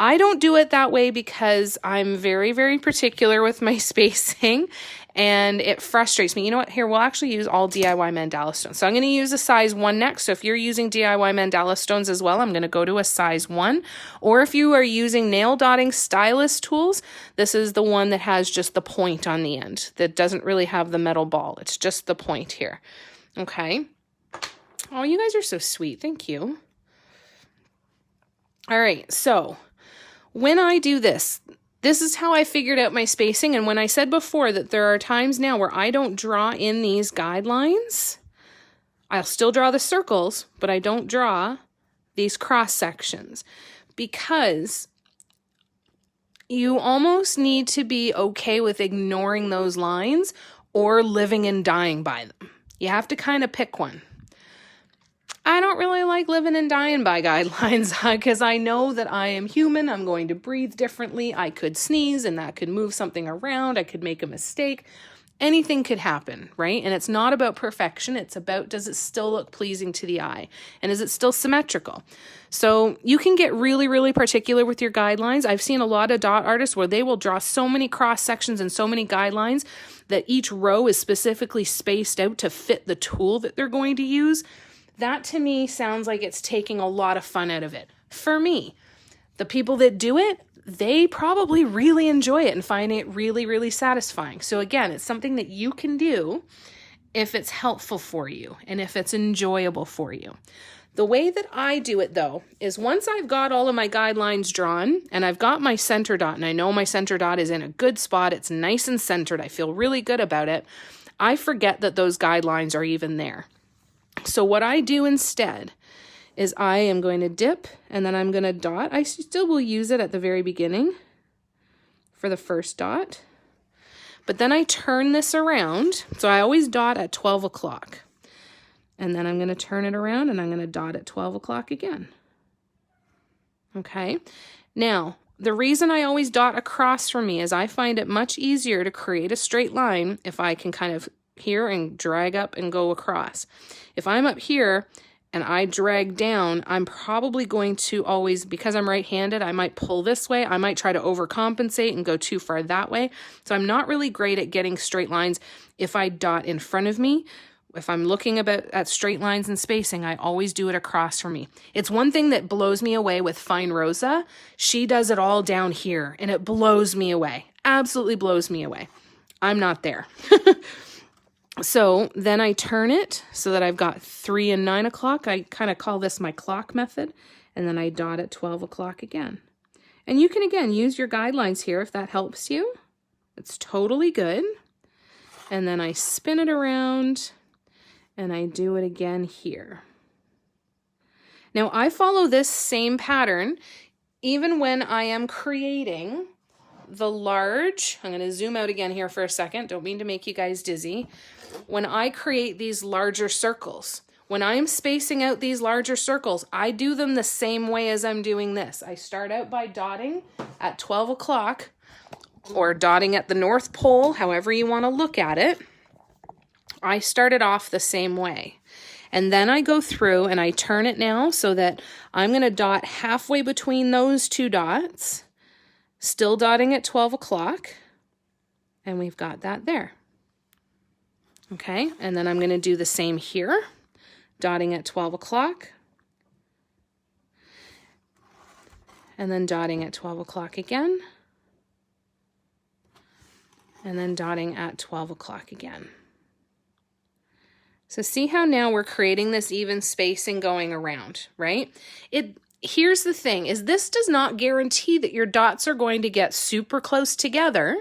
I don't do it that way because I'm very, very particular with my spacing and it frustrates me. You know what? Here, we'll actually use all DIY mandala stones. So I'm going to use a size 1 next. So if you're using DIY mandala stones as well, I'm going to go to a size 1. Or if you are using nail dotting stylus tools, this is the one that has just the point on the end. That doesn't really have the metal ball. It's just the point here. Okay. Oh, you guys are so sweet. Thank you. All right. So when I do this, this is how I figured out my spacing. And when I said before that there are times now where I don't draw in these guidelines, I'll still draw the circles, but I don't draw these cross sections because you almost need to be okay with ignoring those lines or living and dying by them. You have to kind of pick one. I don't really like living and dying by guidelines because I know that I am human. I'm going to breathe differently. I could sneeze and that could move something around. I could make a mistake. anything could happen, right? And it's not about perfection. It's about, does it still look pleasing to the eye? And is it still symmetrical? So you can get really, really particular with your guidelines. I've seen a lot of dot artists where they will draw so many cross sections and so many guidelines that each row is specifically spaced out to fit the tool that they're going to use. That to me sounds like it's taking a lot of fun out of it. For me, the people that do it, they probably really enjoy it and find it really, really satisfying. So again, it's something that you can do if it's helpful for you and if it's enjoyable for you. The way that I do it though, is once I've got all of my guidelines drawn and I've got my center dot and I know my center dot is in a good spot, it's nice and centered, I feel really good about it, I forget that those guidelines are even there. So what I do instead is I am going to dip and then I'm going to dot. I still will use it at the very beginning for the first dot, but then I turn this around. So I always dot at 12 o'clock and then I'm going to turn it around and I'm going to dot at 12 o'clock again. Okay. Now, the reason I always dot across from me is I find it much easier to create a straight line if I can kind of here and drag up and go across. If I'm up here and I drag down, I'm probably going to always, because I'm right-handed, I might pull this way. I might try to overcompensate and go too far that way. So I'm not really great at getting straight lines if I dot in front of me. If I'm looking at straight lines and spacing, I always do it across from me. It's one thing that blows me away with Fine Rosa. She does it all down here and it blows me away. Absolutely blows me away. I'm not there. So then I turn it so that I've got 3 and 9 o'clock. I kind of call this my clock method. And then I dot at 12 o'clock again. And you can, again, use your guidelines here if that helps you. It's totally good. And then I spin it around and I do it again here. Now I follow this same pattern even when I am creating the large, I'm going to zoom out again here for a second. Don't mean to make you guys dizzy. When I create these larger circles, when I'm spacing out these larger circles, I do them the same way as I'm doing this. I start out by dotting at 12 o'clock or dotting at the North Pole, however you want to look at it. I started off the same way. And then I go through and I turn it now so that I'm going to dot halfway between those two dots, still dotting at 12 o'clock, and we've got that there. Okay, and then I'm going to do the same here, dotting at 12 o'clock, and then dotting at 12 o'clock again, and then dotting at 12 o'clock again. So see how now we're creating this even spacing going around, right? Here's the thing, is this does not guarantee that your dots are going to get super close together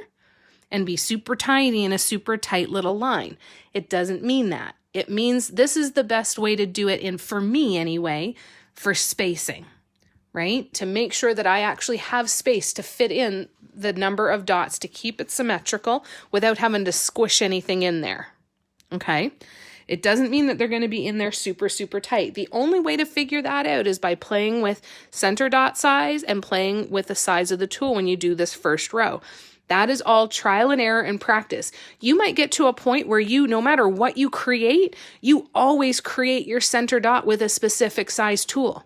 and be super tiny in a super tight little line. It doesn't mean that. It means this is the best way to do it, for me anyway, for spacing, right? To make sure that I actually have space to fit in the number of dots to keep it symmetrical without having to squish anything in there, okay? It doesn't mean that they're going to be in there super, super tight. The only way to figure that out is by playing with center dot size and playing with the size of the tool when you do this first row. That is all trial and error and practice. You might get to a point where no matter what you create, you always create your center dot with a specific size tool.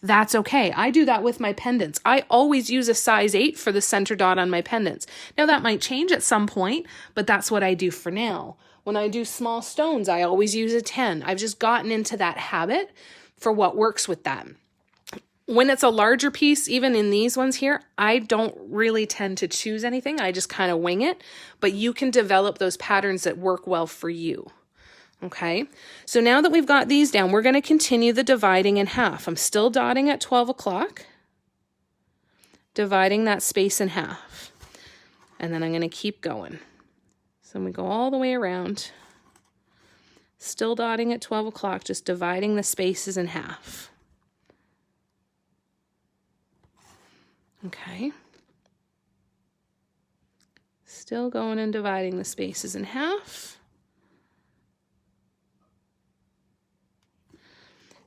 That's okay. I do that with my pendants. I always use a size 8 for the center dot on my pendants. Now that might change at some point, but that's what I do for now. When I do small stones, I always use a 10. I've just gotten into that habit for what works with that. When it's a larger piece, even in these ones here, I don't really tend to choose anything. I just kind of wing it, but you can develop those patterns that work well for you. Okay, so now that we've got these down, we're going to continue the dividing in half. I'm still dotting at 12 o'clock, dividing that space in half, and then I'm going to keep going. So we go all the way around, still dotting at 12 o'clock, just dividing the spaces in half. Okay. Still going and dividing the spaces in half.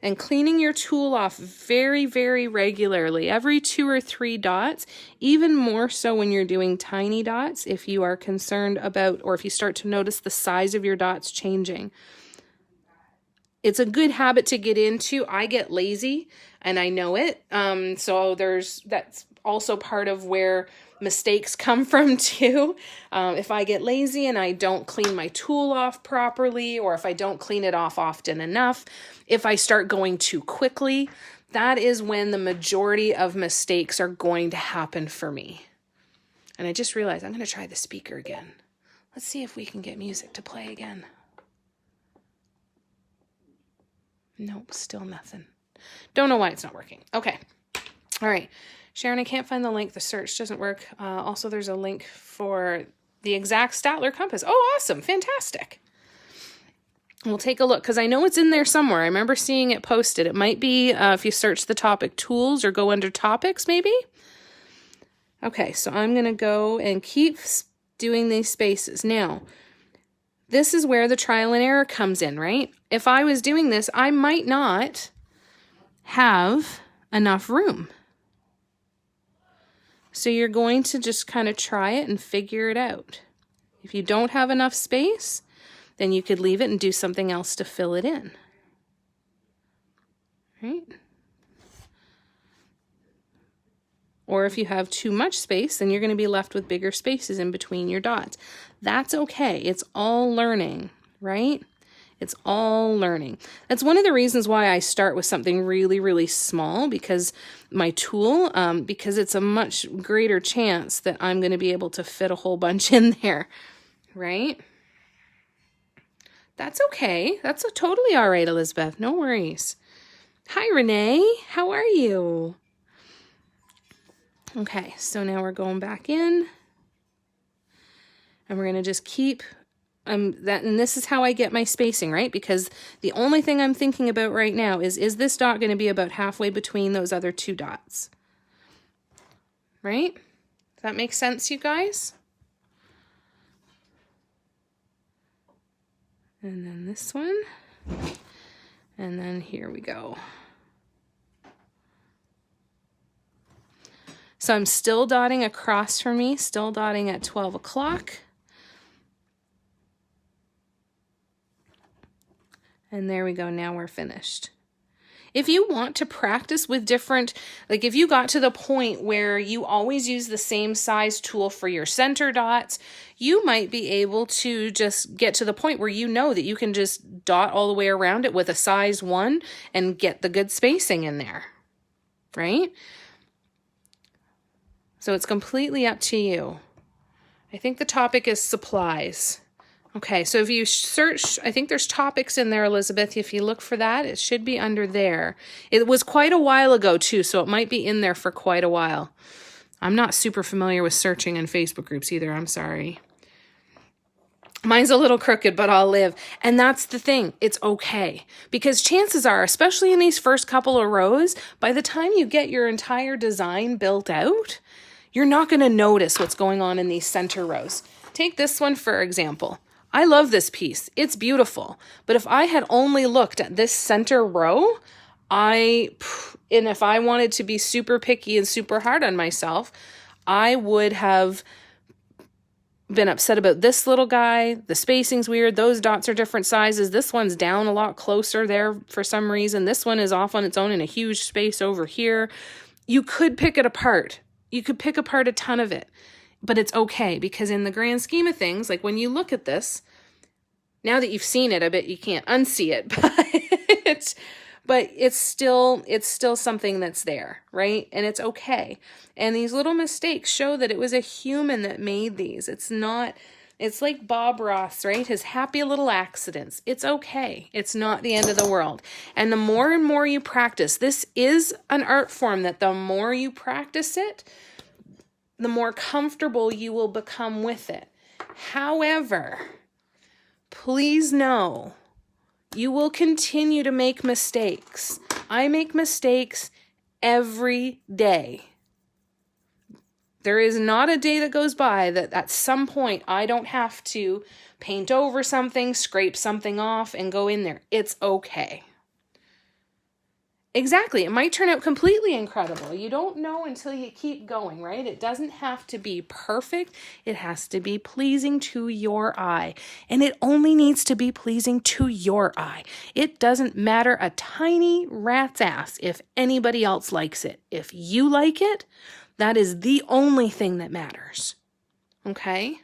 and cleaning your tool off very, very regularly, every 2 or 3 dots, even more so when you're doing tiny dots, if you are concerned about, or if you start to notice the size of your dots changing. It's a good habit to get into. I get lazy and I know it. So that's also part of where mistakes come from too. If I get lazy and I don't clean my tool off properly, or if I don't clean it off often enough, if I start going too quickly, that is when the majority of mistakes are going to happen for me. And I just realized I'm going to try the speaker again. Let's see if we can get music to play again. Nope, still nothing. Don't know why it's not working. Okay. All right. Sharon, I can't find the link. The search doesn't work. Also, there's a link for the exact Statler compass. Oh, awesome. Fantastic. We'll take a look because I know it's in there somewhere. I remember seeing it posted. It might be if you search the topic tools or go under topics, maybe. Okay, so I'm going to go and keep doing these spaces. Now, this is where the trial and error comes in, right? If I was doing this, I might not have enough room. So you're going to just kind of try it and figure it out. If you don't have enough space, then you could leave it and do something else to fill it in. Right? Or if you have too much space, then you're going to be left with bigger spaces in between your dots. That's okay. It's all learning, right? It's all learning. That's one of the reasons why I start with something really, really small, because my tool, because it's a much greater chance that I'm going to be able to fit a whole bunch in there, right? That's okay. That's totally all right, Elizabeth. No worries. Hi, Renee. How are you? Okay, so now we're going back in. And we're going to just keep and this is how I get my spacing, right? Because the only thing I'm thinking about right now is this dot going to be about halfway between those other 2 dots? Right? Does that make sense, you guys? And then this one. And then here we go. So I'm still dotting across from me, still dotting at 12 o'clock. And there we go, now we're finished. If you want to practice with different, like if you got to the point where you always use the same size tool for your center dots, you might be able to just get to the point where you know that you can just dot all the way around it with a size 1 and get the good spacing in there, right? So it's completely up to you. I think the topic is supplies. Okay, so if you search, I think there's topics in there, Elizabeth. If you look for that, it should be under there. It was quite a while ago, too, so it might be in there for quite a while. I'm not super familiar with searching in Facebook groups either. I'm sorry. Mine's a little crooked, but I'll live. And that's the thing. It's okay. Because chances are, especially in these first couple of rows, by the time you get your entire design built out, you're not going to notice what's going on in these center rows. Take this one, for example. I love this piece. It's beautiful. But if I had only looked at this center row, and if I wanted to be super picky and super hard on myself, I would have been upset about this little guy. The spacing's weird. Those dots are different sizes. This one's down a lot closer there for some reason. This one is off on its own in a huge space over here. You could pick it apart. You could pick apart a ton of it. But it's okay, because in the grand scheme of things, like when you look at this, now that you've seen it, I bet you can't unsee it, but it's still something that's there, right? And it's okay. And these little mistakes show that it was a human that made these. It's like Bob Ross, right? His happy little accidents. It's okay. It's not the end of the world. And the more and more you practice, this is an art form that the more you practice it, the more comfortable you will become with it. However, please know you will continue to make mistakes. I make mistakes every day. There is not a day that goes by that at some point I don't have to paint over something, scrape something off, and go in there. It's okay. Exactly. It might turn out completely incredible. You don't know until you keep going, right? It doesn't have to be perfect. It has to be pleasing to your eye. And it only needs to be pleasing to your eye. It doesn't matter a tiny rat's ass if anybody else likes it. If you like it, that is the only thing that matters. Okay?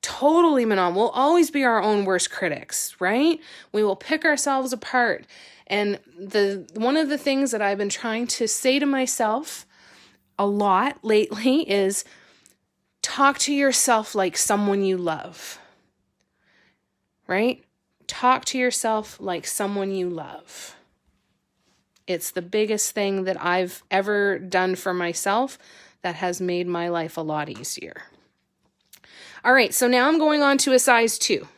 Totally, Manon. We'll always be our own worst critics, right? We will pick ourselves apart. And one of the things that I've been trying to say to myself a lot lately is talk to yourself like someone you love, right? Talk to yourself like someone you love. It's the biggest thing that I've ever done for myself that has made my life a lot easier. All right, so now I'm going on to a size 2.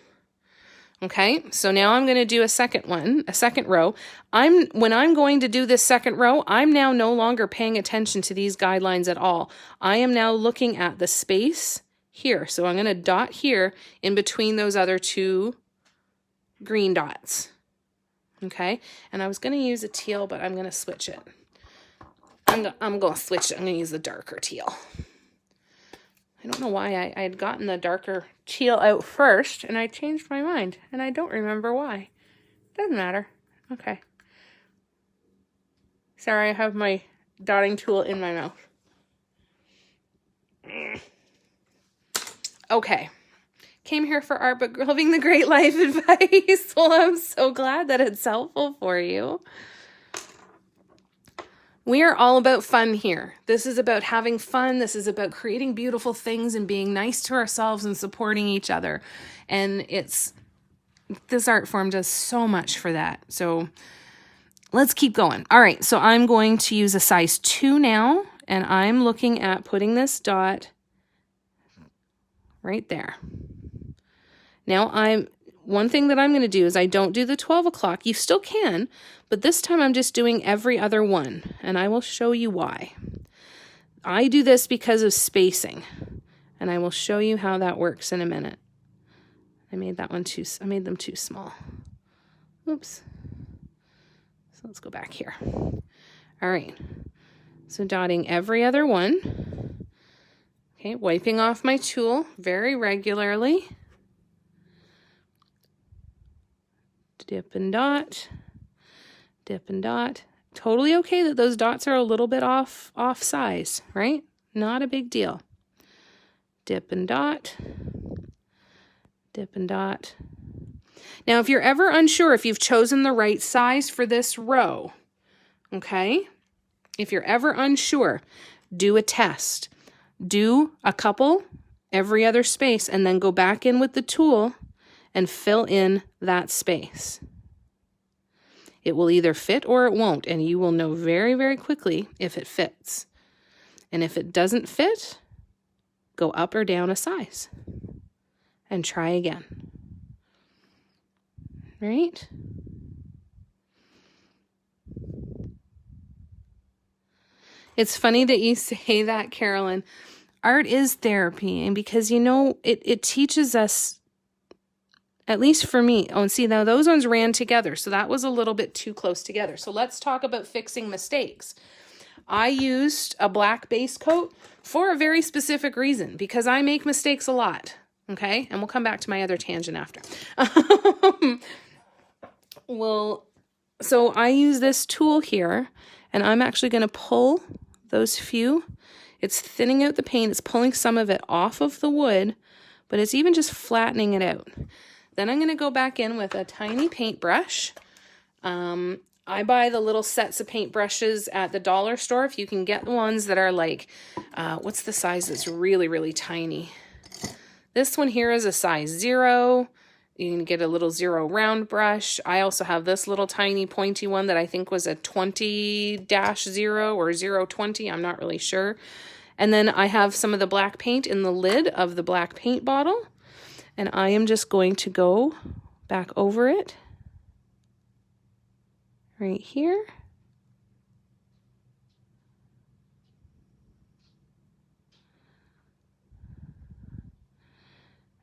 Okay, so now I'm going to do a second row. When I'm going to do this second row, I'm now no longer paying attention to these guidelines at all. I am now looking at the space here. So I'm going to dot here in between those other 2 green dots. Okay, and I was going to use a teal, but I'm going to switch it. I'm going to switch it. I'm going to use the darker teal. I don't know why I had gotten the darker teal out first, and I changed my mind, and I don't remember why. Doesn't matter. Okay. Sorry, I have my dotting tool in my mouth. Okay. Came here for art, but living the great life advice. Well, I'm so glad that it's helpful for you. We are all about fun here. This is about having fun. This is about creating beautiful things and being nice to ourselves and supporting each other. And this art form does so much for that. So let's keep going. All right, so I'm going to use a size 2 now, and I'm looking at putting this dot right there. Now one thing that I'm going to do is I don't do the 12 o'clock. You still can, but this time I'm just doing every other one, and I will show you why. I do this because of spacing, and I will show you how that works in a minute. I made them too small. Oops. So let's go back here. All right. So dotting every other one. Okay, wiping off my tool very regularly. Dip and dot, dip and dot. Totally okay that those dots are a little bit off size, right? Not a big deal. Dip and dot, dip and dot. Now, if you're ever unsure if you've chosen the right size for this row, okay? If you're ever unsure, do a test. Do a couple every other space and then go back in with the tool and fill in that space. It will either fit or it won't, and you will know very, very quickly if it fits. And if it doesn't fit, go up or down a size and try again. Right? It's funny that you say that, Carolyn. Art is therapy, and because, it teaches us, at least for me. Oh, and see, now those ones ran together, so that was a little bit too close together. So let's talk about fixing mistakes. I used a black base coat for a very specific reason, because I make mistakes a lot, okay? And we'll come back to my other tangent after. So I use this tool here, and I'm actually going to pull those few. It's thinning out the paint. It's pulling some of it off of the wood, but it's even just flattening it out. Then I'm going to go back in with a tiny paintbrush. I buy the little sets of paintbrushes at the dollar store. If you can get the ones that are like, what's the size that's really, really tiny? This one here is a size 0. You can get a little 0 round brush. I also have this little tiny pointy one that I think was a 20-0 or 020. I'm not really sure. And then I have some of the black paint in the lid of the black paint bottle. And I am just going to go back over it right here.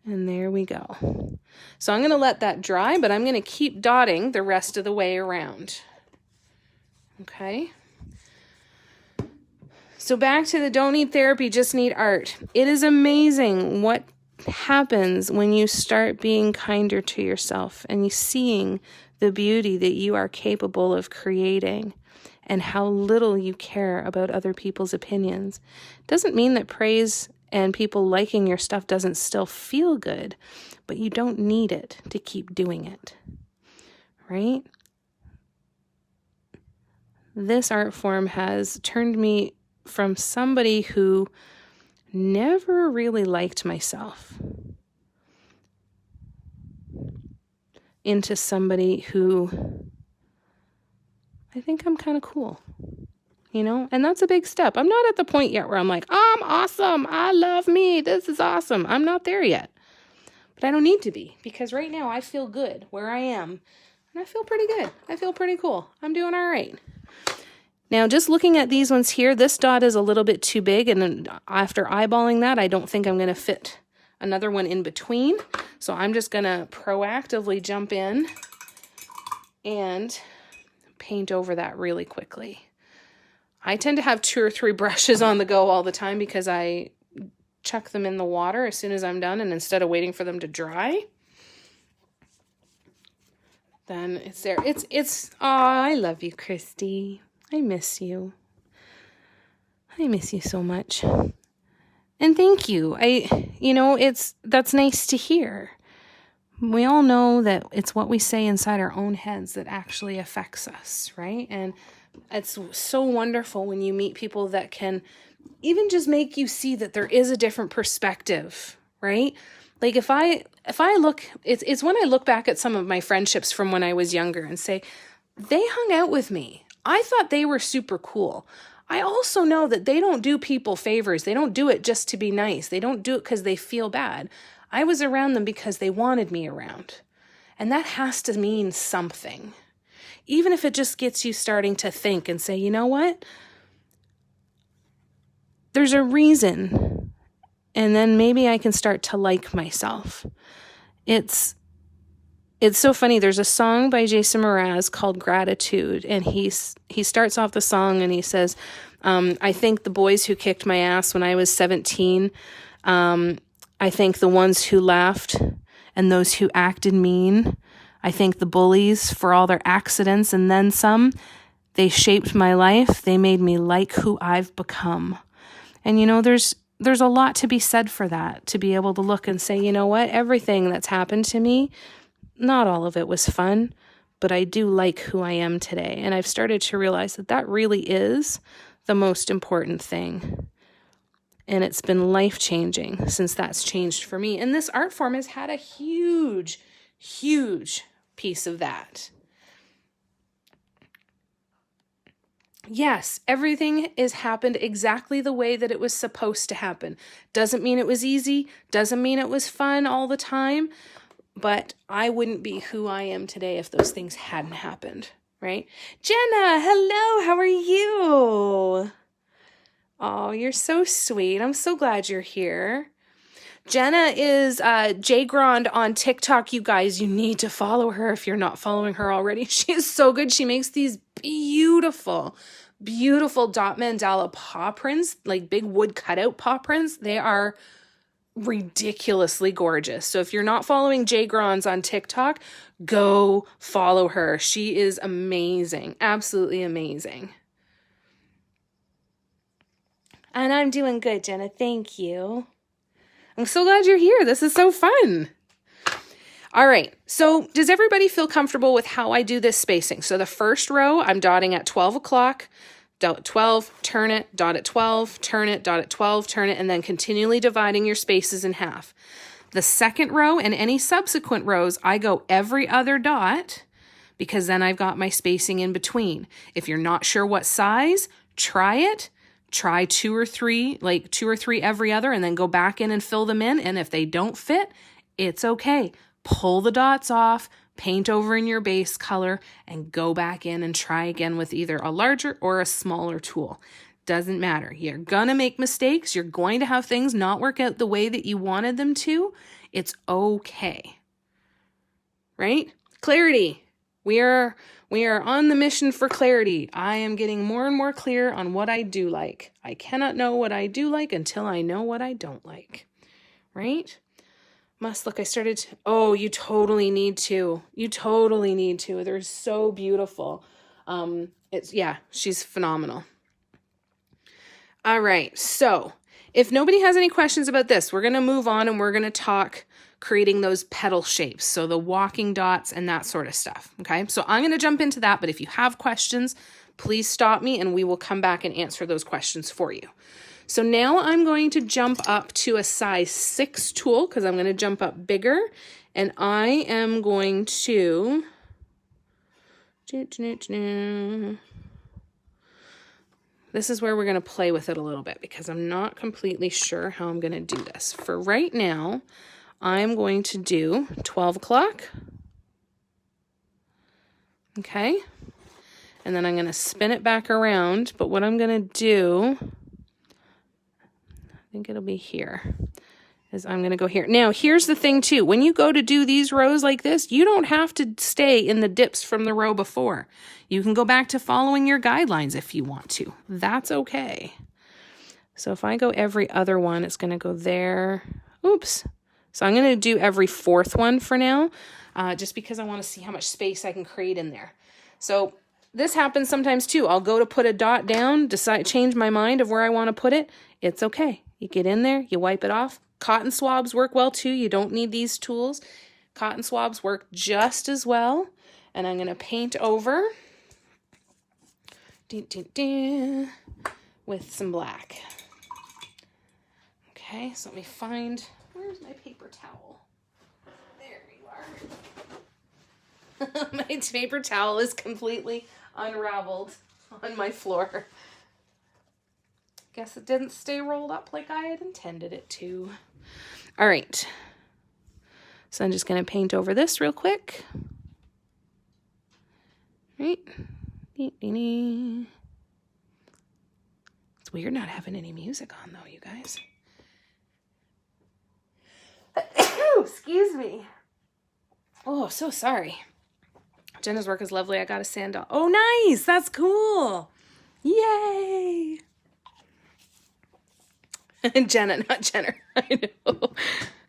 And there we go. So I'm going to let that dry, but I'm going to keep dotting the rest of the way around. Okay. So back to the don't need therapy, just need art. It is amazing what happens when you start being kinder to yourself and you seeing the beauty that you are capable of creating and how little you care about other people's opinions. Doesn't mean that praise and people liking your stuff doesn't still feel good, but you don't need it to keep doing it, right? This art form has turned me from somebody who never really liked myself into somebody who I think I'm kind of cool, you know? And that's a big step. I'm not at the point yet where I'm like, I'm awesome. I love me. This is awesome. I'm not there yet. But I don't need to be, because right now I feel good where I am. And I feel pretty good. I feel pretty cool. I'm doing all right. Now, just looking at these ones here, this dot is a little bit too big, and then after eyeballing that, I don't think I'm going to fit another one in between. So I'm just going to proactively jump in and paint over that really quickly. I tend to have 2 or 3 brushes on the go all the time because I chuck them in the water as soon as I'm done, and instead of waiting for them to dry, then it's there. Oh, I love you, Christy. I miss you. I miss you so much. And thank you. That's nice to hear. We all know that it's what we say inside our own heads that actually affects us, right? And it's so wonderful when you meet people that can even just make you see that there is a different perspective, right? Like if I look, it's when I look back at some of my friendships from when I was younger and say, they hung out with me. I thought they were super cool. I also know that they don't do people favors. They don't do it just to be nice. They don't do it because they feel bad. I was around them because they wanted me around. And that has to mean something. Even if it just gets you starting to think and say, you know what? There's Reason. And then maybe I can start to like myself. It's so funny. There's a song by Jason Mraz called Gratitude. And he starts off the song and he says, I thank the boys who kicked my ass when I was 17. I thank the ones who laughed and those who acted mean. I thank the bullies for all their accidents and then some. They shaped my life. They made me like who I've become. And there's a lot to be said for that, to be able to look and say, you know what, everything that's happened to me, not all of it was fun, but I do like who I am today. And I've started to realize that that really is the most important thing. And it's been life-changing since that's changed for me. And this art form has had a huge, huge piece of that. Yes, everything has happened exactly the way that it was supposed to happen. Doesn't mean it was easy, doesn't mean it was fun all the time, but I wouldn't be who I am today if those things hadn't happened, right? Jenna, hello, how are you? Oh, you're so sweet. I'm so glad you're here. Jenna is J Grand on TikTok. You guys, you need to follow her if you're not following her already. She is so good. She makes these beautiful, beautiful dot mandala paw prints, like big wood cutout paw prints. They are ridiculously gorgeous. So if you're not following J Grands on TikTok, go follow her. She is amazing. Absolutely amazing. And I'm doing good, Jenna. Thank you. I'm so glad you're here. This is so fun. All right. So does everybody feel comfortable with how I do this spacing? So the first row, I'm dotting at 12 o'clock, dot at 12, turn it, dot at 12, turn it, dot at 12, turn it, and then continually dividing your spaces in half. The second row and any subsequent rows, I go every other dot because then I've got my spacing in between. If you're not sure what size, try it. Try 2 or 3, like 2 or 3 every other, and then go back in and fill them in. And if they don't fit, it's okay. Pull the dots off, paint over in your base color, and go back in and try again with either a larger or a smaller tool. Doesn't matter. You're gonna make mistakes. You're going to have things not work out the way that you wanted them to. It's okay. Right? Clarity. We are on the mission for clarity. I am getting more and more clear on what I do like. I cannot know what I do like until I know what I don't like. Right? Look, I started to, oh, you totally need to. You totally need to. They're so beautiful. She's phenomenal. All right. So if nobody has any questions about this, we're going to move on and we're going to talk creating those petal shapes. So the walking dots and that sort of stuff. Okay. So I'm going to jump into that, but if you have questions, please stop me and we will come back and answer those questions for you. So now I'm going to jump up to a size 6 tool because I'm going to jump up bigger, and I am going to this is where we're going to play with it a little bit because I'm not completely sure how I'm going to do this. For right now, I'm going to do 12 o'clock. Okay. And then I'm going to spin it back around, but what I'm going to do, I think it'll be here, is I'm going to go here. Now, here's the thing too. When you go to do these rows like this, you don't have to stay in the dips from the row before. You can go back to following your guidelines if you want to. That's okay. So if I go every other one, it's going to go there. Oops. So I'm going to do every 4th one for now, just because I want to see how much space I can create in there. So this happens sometimes too. I'll go to put a dot down, change my mind of where I want to put it. It's okay. You get in there, you wipe it off. Cotton swabs work well too. You don't need these tools. Cotton swabs work just as well. And I'm going to paint over with some black. Okay, so let me find, where's my paper towel? There you are. My paper towel is completely unraveled on my floor. Guess it didn't stay rolled up like I had intended it to. All right. So I'm just going to paint over this real quick. Right. It's weird not having any music on though, you guys. Excuse me. Oh, so sorry. Jenna's work is lovely. I got a sandal. Oh, nice. That's cool. Yay. Jenna, not Jenner. I know.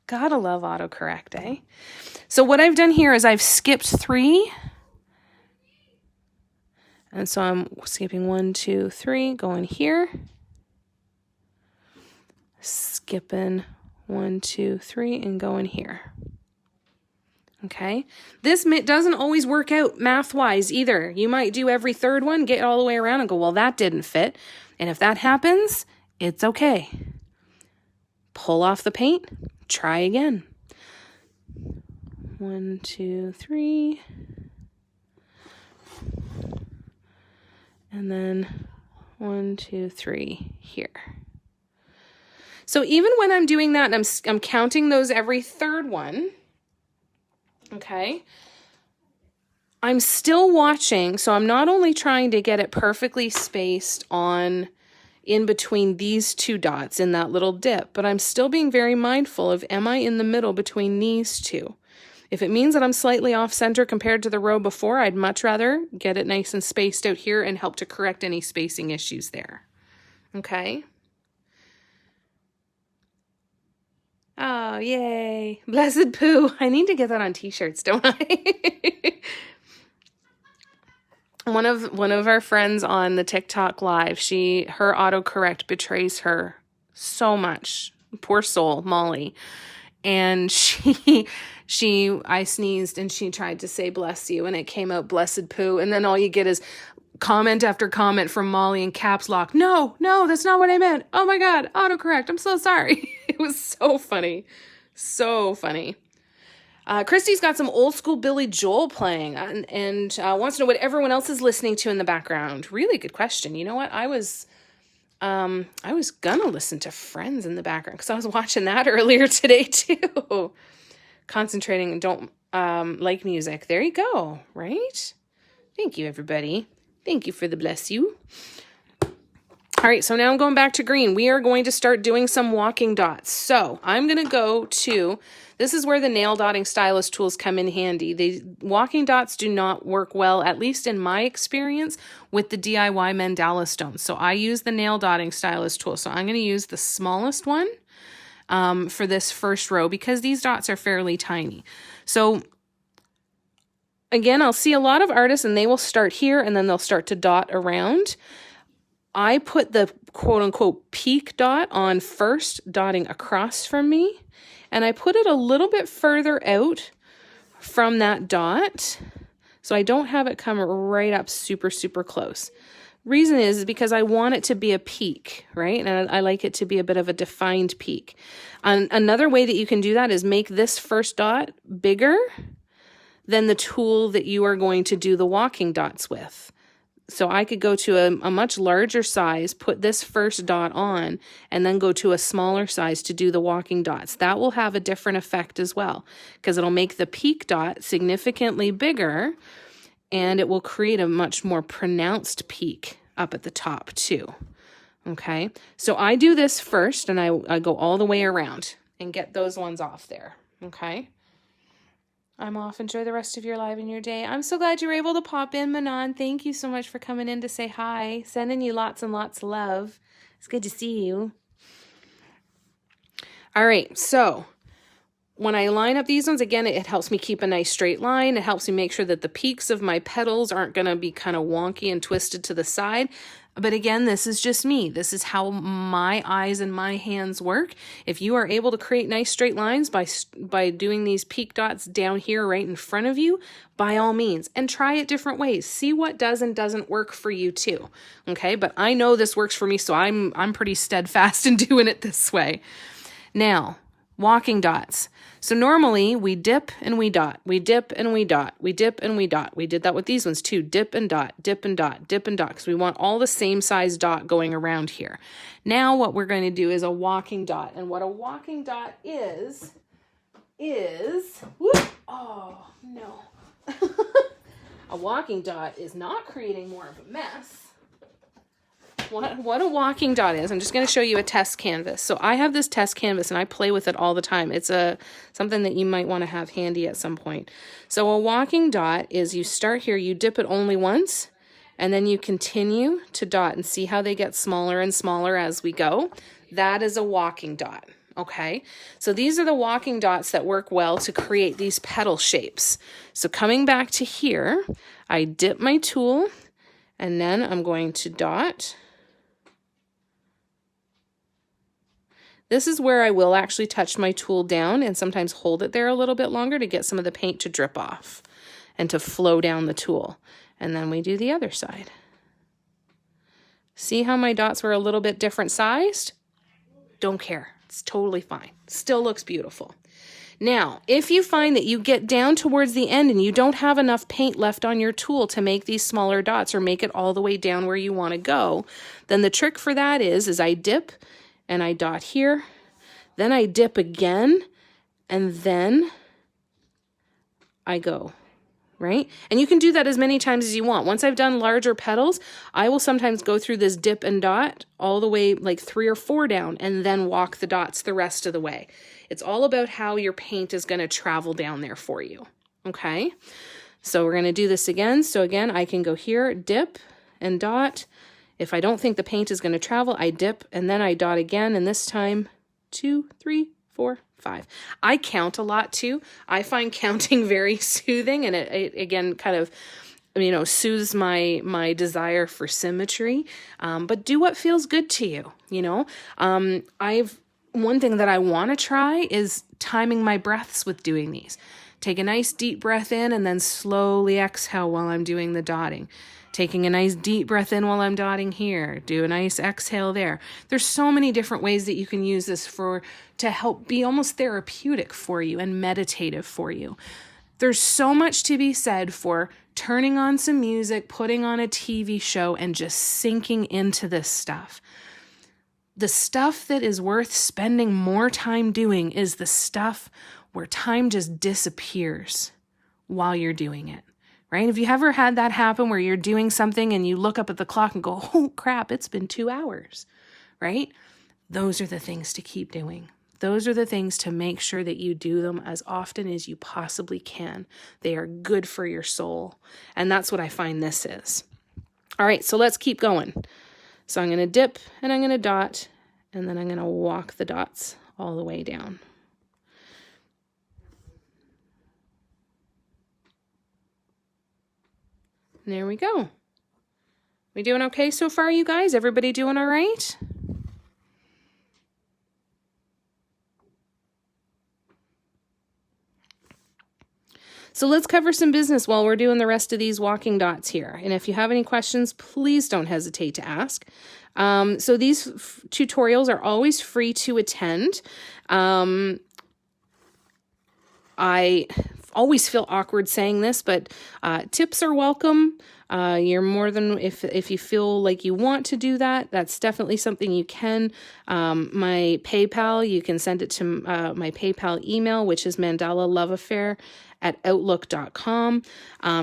Gotta love autocorrect, eh? So what I've done here is I've skipped 3. And so I'm skipping 1, 2, 3, going here. Skipping 1, 2, 3, and going here. Okay. This doesn't always work out math-wise either. You might do every 3rd one, get all the way around and go, well, that didn't fit. And if that happens, it's okay. Pull off the paint, try again. 1, 2, 3. And then 1, 2, 3 here. So even when I'm doing that, and I'm counting those every 3rd one, okay, I'm still watching. So I'm not only trying to get it perfectly spaced on in between these 2 dots in that little dip, but I'm still being very mindful of, am I in the middle between these 2? If it means that I'm slightly off center compared to the row before, I'd much rather get it nice and spaced out here and help to correct any spacing issues there. Okay. Oh, yay. Blessed poo. I need to get that on t-shirts, don't I? One of our friends on the TikTok live, her autocorrect betrays her so much. Poor soul, Molly. And I sneezed and she tried to say bless you and it came out blessed poo. And then all you get is comment after comment from Molly in caps lock. No, that's not what I meant. Oh my God, autocorrect. I'm so sorry. It was so funny. So funny. Christy's got some old school Billy Joel playing and wants to know what everyone else is listening to in the background. Really good question. You know what? I was gonna listen to Friends in the background because I was watching that earlier today too. Concentrating and don't like music. There you go, right? Thank you, everybody. Thank you for the bless you. All right, so now I'm going back to green. We are going to start doing some walking dots. So I'm going to go to, this is where the nail dotting stylus tools come in handy. The walking dots do not work well, at least in my experience, with the DIY mandala stones. So I use the nail dotting stylus tool. So I'm going to use the smallest one for this first row because these dots are fairly tiny. So again, I'll see a lot of artists and they will start here and then they'll start to dot around. I put the quote-unquote peak dot on first, dotting across from me, and I put it a little bit further out from that dot, so I don't have it come right up super, super close. Reason is because I want it to be a peak, right? And I like it to be a bit of a defined peak. Another way that you can do that is make this first dot bigger than the tool that you are going to do the walking dots with. So I could go to a much larger size, put this first dot on, and then go to a smaller size to do the walking dots. That will have a different effect as well, because it'll make the peak dot significantly bigger, and it will create a much more pronounced peak up at the top too. Okay, so I do this first, and I go all the way around and get those ones off there. Okay. I'm off. Enjoy the rest of your live and your day. I'm so glad you were able to pop in, Manon. Thank you so much for coming in to say hi. Sending you lots and lots of love. It's good to see you. All right, so when I line up these ones, again, it helps me keep a nice straight line. It helps me make sure that the peaks of my petals aren't going to be kind of wonky and twisted to the side. But again, this is just me. This is how my eyes and my hands work. If you are able to create nice straight lines by doing these peak dots down here right in front of you, by all means, and try it different ways. See what does and doesn't work for you too. Okay, but I know this works for me, so I'm pretty steadfast in doing it this way. Now, walking dots. So normally we dip and we dot, we dip and we dot, we dip and we dot. We did that with these ones too. Dip and dot, dip and dot, dip and dot, because we want all the same size dot going around here. Now what we're going to do is a walking dot. And what a walking dot is, whoop, oh no. A walking dot is not creating more of a mess. What a walking dot is, I'm just going to show you a test canvas. So I have this test canvas and I play with it all the time. It's something that you might want to have handy at some point. So a walking dot is you start here, you dip it only once, and then you continue to dot and see how they get smaller and smaller as we go. That is a walking dot. Okay, so these are the walking dots that work well to create these petal shapes. So coming back to here, I dip my tool and then I'm going to dot. This is where I will actually touch my tool down and sometimes hold it there a little bit longer to get some of the paint to drip off and to flow down the tool. And then we do the other side. See how my dots were a little bit different sized? Don't care. It's totally fine. Still looks beautiful. Now, if you find that you get down towards the end and you don't have enough paint left on your tool to make these smaller dots or make it all the way down where you want to go, then the trick for that is I dip and I dot here, then I dip again, and then I go, right? And you can do that as many times as you want. Once I've done larger petals, I will sometimes go through this dip and dot all the way like 3 or 4 down and then walk the dots the rest of the way. It's all about how your paint is going to travel down there for you, okay? So we're going to do this again. So again, I can go here, dip and dot. If I don't think the paint is going to travel, I dip and then I dot again, and this time 2, 3, 4, 5. I count a lot too. I find counting very soothing, and it again kind of, you know, soothes my desire for symmetry. But do what feels good to you, you know. One thing that I want to try is timing my breaths with doing these. Take a nice deep breath in and then slowly exhale while I'm doing the dotting. Taking a nice deep breath in while I'm dotting here. Do a nice exhale there. There's so many different ways that you can use this to help be almost therapeutic for you and meditative for you. There's so much to be said for turning on some music, putting on a TV show, and just sinking into this stuff. The stuff that is worth spending more time doing is the stuff where time just disappears while you're doing it. right? Have you ever had that happen where you're doing something and you look up at the clock and go, oh crap, it's been 2 hours, right? Those are the things to keep doing. Those are the things to make sure that you do them as often as you possibly can. They are good for your soul. And that's what I find this is. All right, so let's keep going. So I'm going to dip and I'm going to dot, and then I'm going to walk the dots all the way down. And there we go. We doing okay so far, you guys? Everybody doing all right? So let's cover some business while we're doing the rest of these walking dots here. And if you have any questions, please don't hesitate to ask. So these tutorials are always free to attend. I always feel awkward saying this, but tips are welcome. You're more than, if you feel like you want to do that, that's definitely something you can. My PayPal, you can send it to my PayPal email, which is mandalaloveaffair@outlook.com.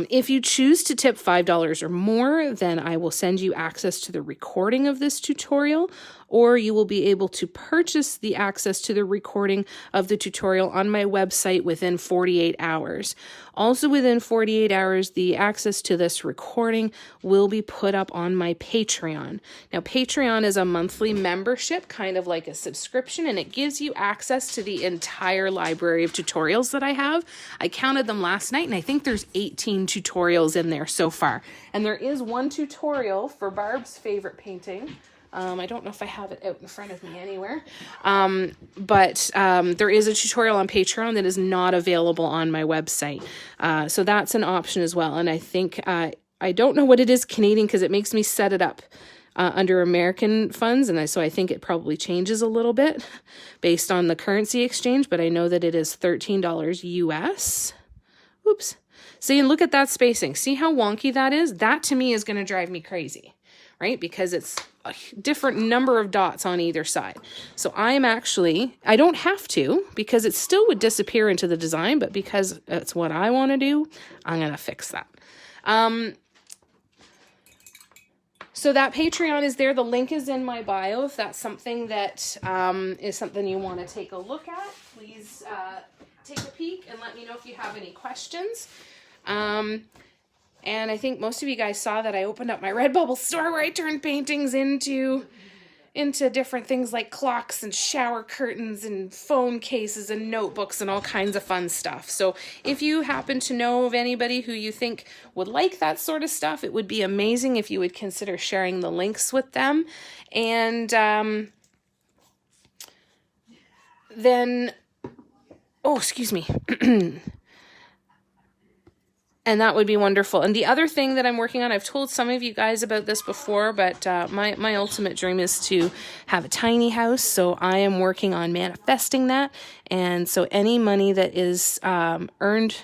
If you choose to tip $5 or more, then I will send you access to the recording of this tutorial, or you will be able to purchase the access to the recording of the tutorial on my website within 48 hours. Also within 48 hours, the access to this recording will be put up on my Patreon. Now, Patreon is a monthly membership, kind of like a subscription, and it gives you access to the entire library of tutorials that I have. I counted them last night, and I think there's 18 tutorials in there so far. And there is one tutorial for Barb's favorite painting. I don't know if I have it out in front of me anywhere, but there is a tutorial on Patreon that is not available on my website. So that's an option as well. And I think, I don't know what it is Canadian, because it makes me set it up under American funds. And so I think it probably changes a little bit based on the currency exchange, but I know that it is $13 US. Oops. See, and look at that spacing. See how wonky that is? That to me is going to drive me crazy, right? Because it's a different number of dots on either side. So I don't have to, because it still would disappear into the design, but because it's what I want to do, I'm going to fix that. So that Patreon is there. The link is in my bio. If that's something that is something you want to take a look at, please take a peek and let me know if you have any questions. And I think most of you guys saw that I opened up my Redbubble store where I turned paintings into different things like clocks and shower curtains and phone cases and notebooks and all kinds of fun stuff. So if you happen to know of anybody who you think would like that sort of stuff, it would be amazing if you would consider sharing the links with them. And then, oh, excuse me. And that would be wonderful. And the other thing that I'm working on, I've told some of you guys about this before, but my ultimate dream is to have a tiny house. So I am working on manifesting that. And so any money that is earned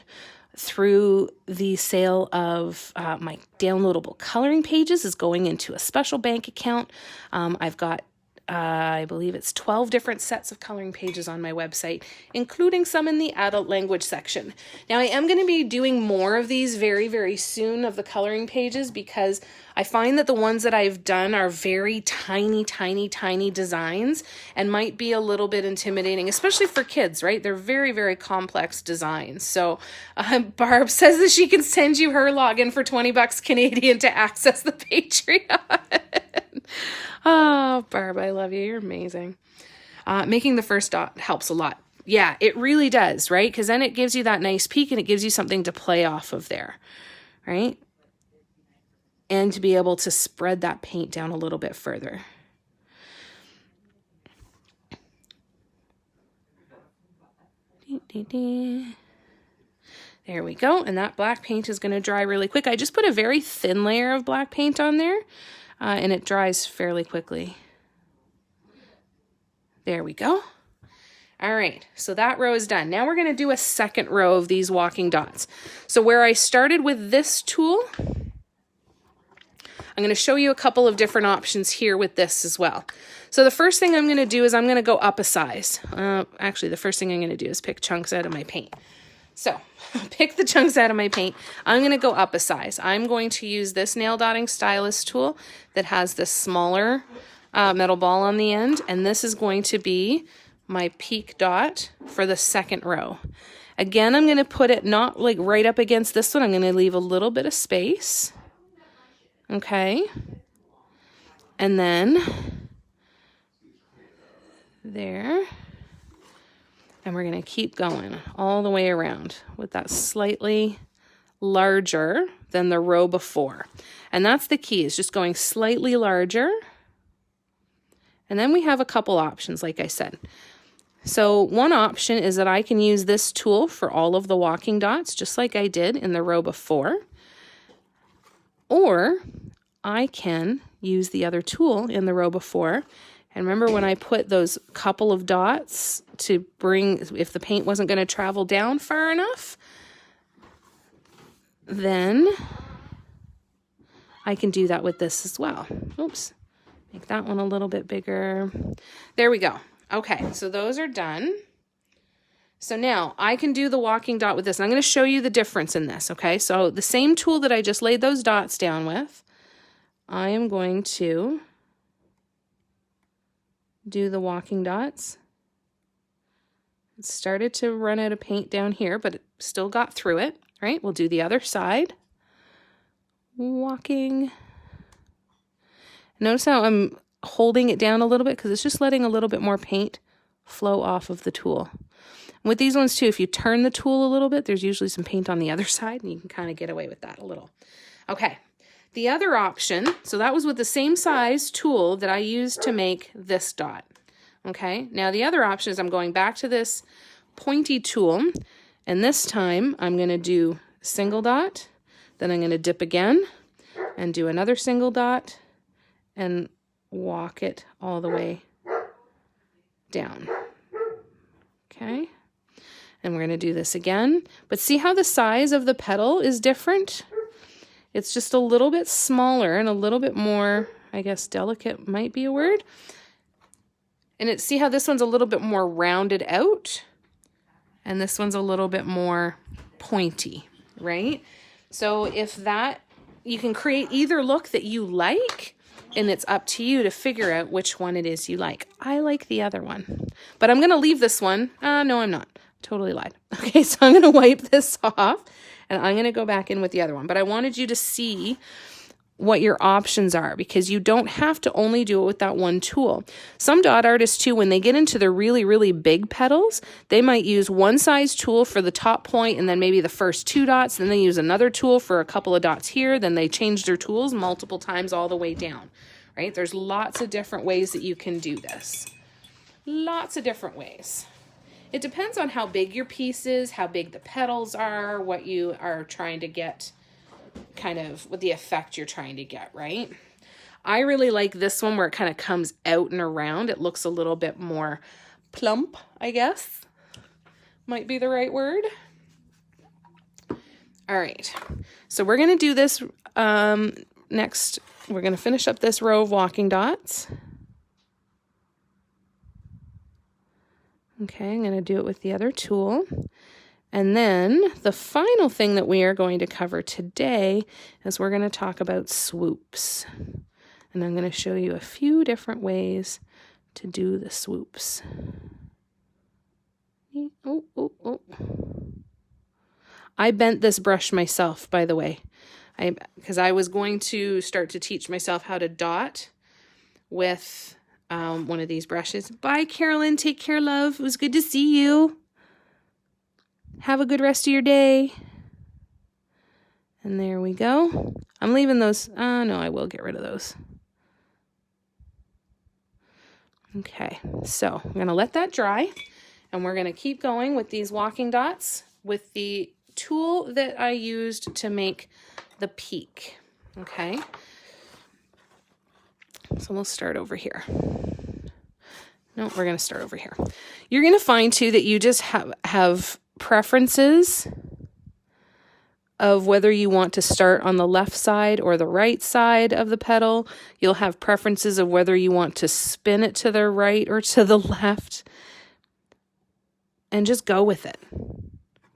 through the sale of my downloadable coloring pages is going into a special bank account. I've got I believe it's 12 different sets of coloring pages on my website, including some in the adult language section. Now, I am going to be doing more of these very, very soon of the coloring pages, because I find that the ones that I've done are very tiny, tiny, tiny designs and might be a little bit intimidating, especially for kids, right? They're very, very complex designs. So Barb says that she can send you her login for 20 bucks Canadian to access the Patreon. Oh, Barb, I love you. You're amazing. Making the first dot helps a lot. Yeah, it really does, right? Because then it gives you that nice peak and it gives you something to play off of there, right? And to be able to spread that paint down a little bit further. There we go. And that black paint is going to dry really quick. I just put a very thin layer of black paint on there. And it dries fairly quickly. There we go. All right, so that row is done. Now we're going to do a second row of these walking dots. So where I started with this tool, I'm going to show you a couple of different options here with this as well. So the first thing I'm going to do is I'm going to go up a size. Actually, the first thing I'm going to do is pick chunks out of my paint. So pick the chunks out of my paint. I'm going to go up a size. I'm going to use this nail dotting stylus tool that has this smaller metal ball on the end. And this is going to be my peak dot for the second row. Again, I'm going to put it not like right up against this one. I'm going to leave a little bit of space. Okay. And then there. And we're going to keep going all the way around with that slightly larger than the row before. And that's the key, is just going slightly larger. And then we have a couple options, like I said. So one option is that I can use this tool for all of the walking dots, just like I did in the row before. Or I can use the other tool in the row before. And remember when I put those couple of dots to bring, if the paint wasn't going to travel down far enough, then I can do that with this as well. Oops, make that one a little bit bigger. There we go. Okay, so those are done. So now I can do the walking dot with this. I'm going to show you the difference in this, okay? So the same tool that I just laid those dots down with, I am going to do the walking dots. It started to run out of paint down here, but it still got through it, right? We'll do the other side. Walking. Notice how I'm holding it down a little bit because it's just letting a little bit more paint flow off of the tool. And with these ones too, if you turn the tool a little bit, there's usually some paint on the other side and you can kind of get away with that a little. Okay, the other option, so that was with the same size tool that I used to make this dot. Okay, now the other option is I'm going back to this pointy tool, and this time I'm going to do single dot, then I'm going to dip again and do another single dot and walk it all the way down. Okay, and we're going to do this again, but see how the size of the petal is different? It's just a little bit smaller and a little bit more, I guess delicate might be a word. And see how this one's a little bit more rounded out and this one's a little bit more pointy, right? So if that, you can create either look that you like, and it's up to you to figure out which one it is you like. I like the other one, but I'm going to leave this one. No, I'm not. Totally lied. Okay, so I'm going to wipe this off and I'm going to go back in with the other one. But I wanted you to see what your options are, because you don't have to only do it with that one tool. Some dot artists too, when they get into the really, really big petals, they might use one size tool for the top point and then maybe the first two dots, then they use another tool for a couple of dots here, then they change their tools multiple times all the way down, right? There's lots of different ways that you can do this. Lots of different ways. It depends on how big your piece is, how big the petals are, what you are trying to get, kind of what the effect you're trying to get, right? I really like this one where it kind of comes out and around. It looks a little bit more plump, I guess. Might be the right word. All right, so we're going to do this next. We're going to finish up this row of walking dots. Okay, I'm going to do it with the other tool. And then the final thing that we are going to cover today is we're going to talk about swoops. And I'm going to show you a few different ways to do the swoops. Oh. I bent this brush myself, by the way, because I was going to start to teach myself how to dot with one of these brushes. Bye, Carolyn. Take care, love. It was good to see you. Have a good rest of your day. And there we go. I'm leaving those. No, I will get rid of those. Okay, so I'm going to let that dry. And we're going to keep going with these walking dots with the tool that I used to make the peak. Okay. So we'll start over here. No, we're going to start over here. You're going to find too that you just have preferences of whether you want to start on the left side or the right side of the petal. You'll have preferences of whether you want to spin it to the right or to the left, and just go with it,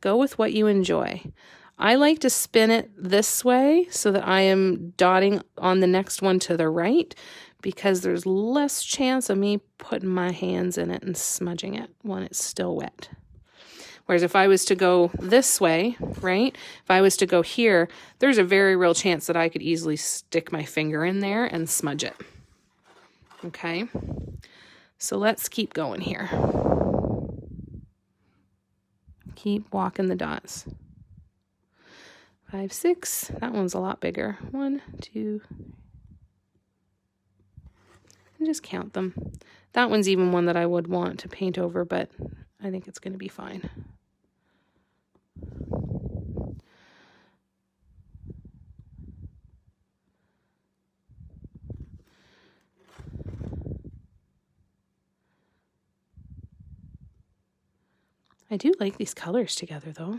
Go with what you enjoy. I like to spin it this way so that I am dotting on the next one to the right, because there's less chance of me putting my hands in it and smudging it when it's still wet. Whereas if I was to go this way, right, if I was to go here, there's a very real chance that I could easily stick my finger in there and smudge it. Okay, so let's keep going here. Keep walking the dots. 5, 6, that one's a lot bigger. 1, 2, and just count them. That one's even one that I would want to paint over, but I think it's going to be fine. I do like these colors together though.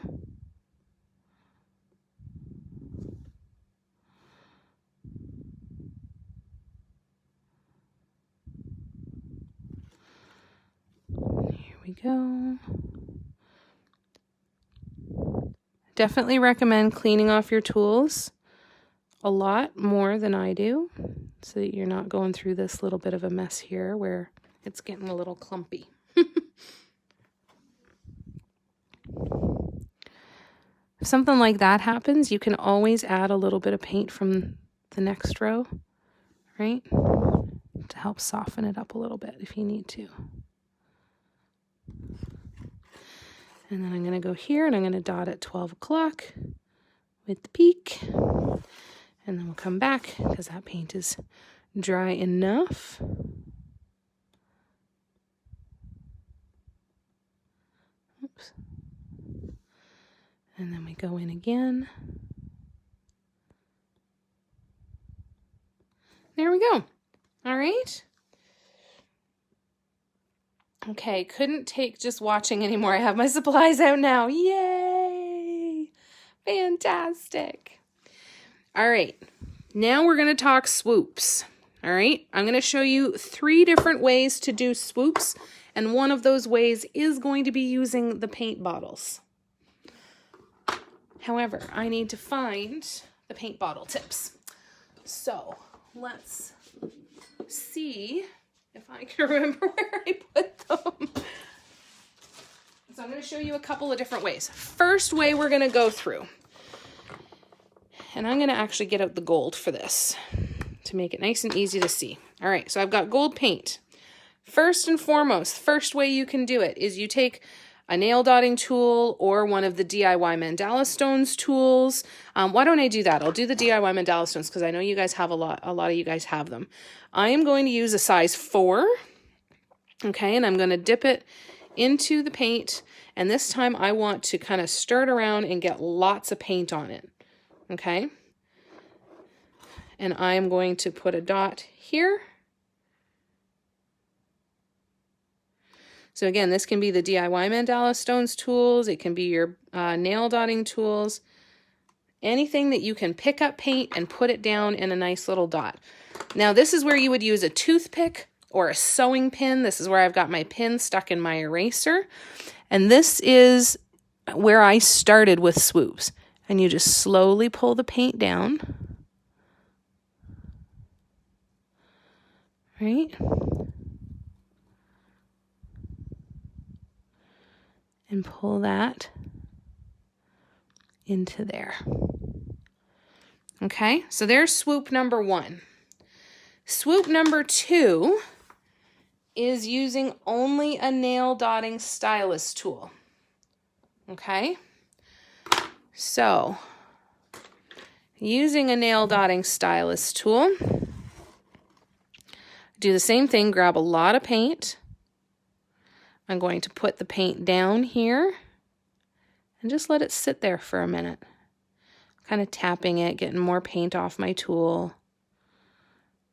Here we go. Definitely recommend cleaning off your tools a lot more than I do, so that you're not going through this little bit of a mess here where it's getting a little clumpy. If something like that happens, you can always add a little bit of paint from the next row, right? To help soften it up a little bit if you need to. And then I'm going to go here and I'm going to dot at 12 o'clock with the peak. And then we'll come back because that paint is dry enough. Oops. And then we go in again. There we go. All right. Okay, couldn't take just watching anymore. I have my supplies out now. Yay! Fantastic. All right, now we're going to talk swoops. All right, I'm going to show you 3 different ways to do swoops, and one of those ways is going to be using the paint bottles. However, I need to find the paint bottle tips. So let's see if I can remember where I put them. So I'm going to show you a couple of different ways. First way we're going to go through, and I'm going to actually get out the gold for this to make it nice and easy to see. All right, so I've got gold paint. First and foremost, first way you can do it is you take a nail dotting tool or one of the DIY Mandala stones tools. Why don't I do that? I'll do the DIY Mandala stones because I know you guys have a lot of you guys have them. I am going to use a size 4, okay, and I'm going to dip it into the paint, and this time I want to kind of stir it around and get lots of paint on it, okay? And I'm going to put a dot here. So again, this can be the DIY Mandala stones tools. It can be your nail dotting tools. Anything that you can pick up paint and put it down in a nice little dot. Now this is where you would use a toothpick or a sewing pin. This is where I've got my pin stuck in my eraser. And this is where I started with swoops. And you just slowly pull the paint down. Right? And pull that into there. Okay, so there's swoop number 1. Swoop number 2 is using only a nail dotting stylus tool. Okay, so using a nail dotting stylus tool, do the same thing, grab a lot of paint. I'm going to put the paint down here and just let it sit there for a minute. Kind of tapping it, getting more paint off my tool.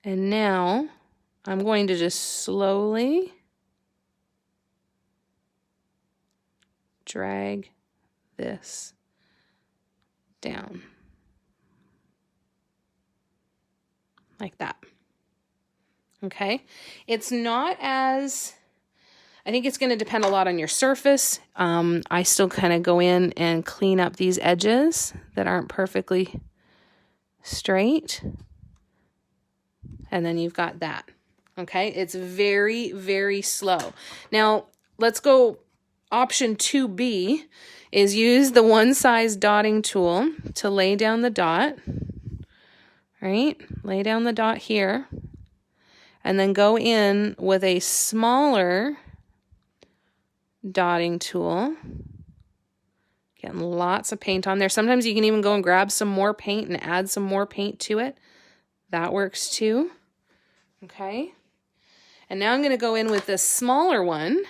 And now I'm going to just slowly drag this down. Like that. Okay? It's not as... I think it's going to depend a lot on your surface. I still kind of go in and clean up these edges that aren't perfectly straight. And then you've got that. Okay, it's very, very slow. Now, let's go option 2B is use the one size dotting tool to lay down the dot. Right? Lay down the dot here. And then go in with a smaller dotting tool. Getting lots of paint on there. Sometimes you can even go and grab some more paint and add some more paint to it. That works too. Okay. And now I'm going to go in with this smaller one.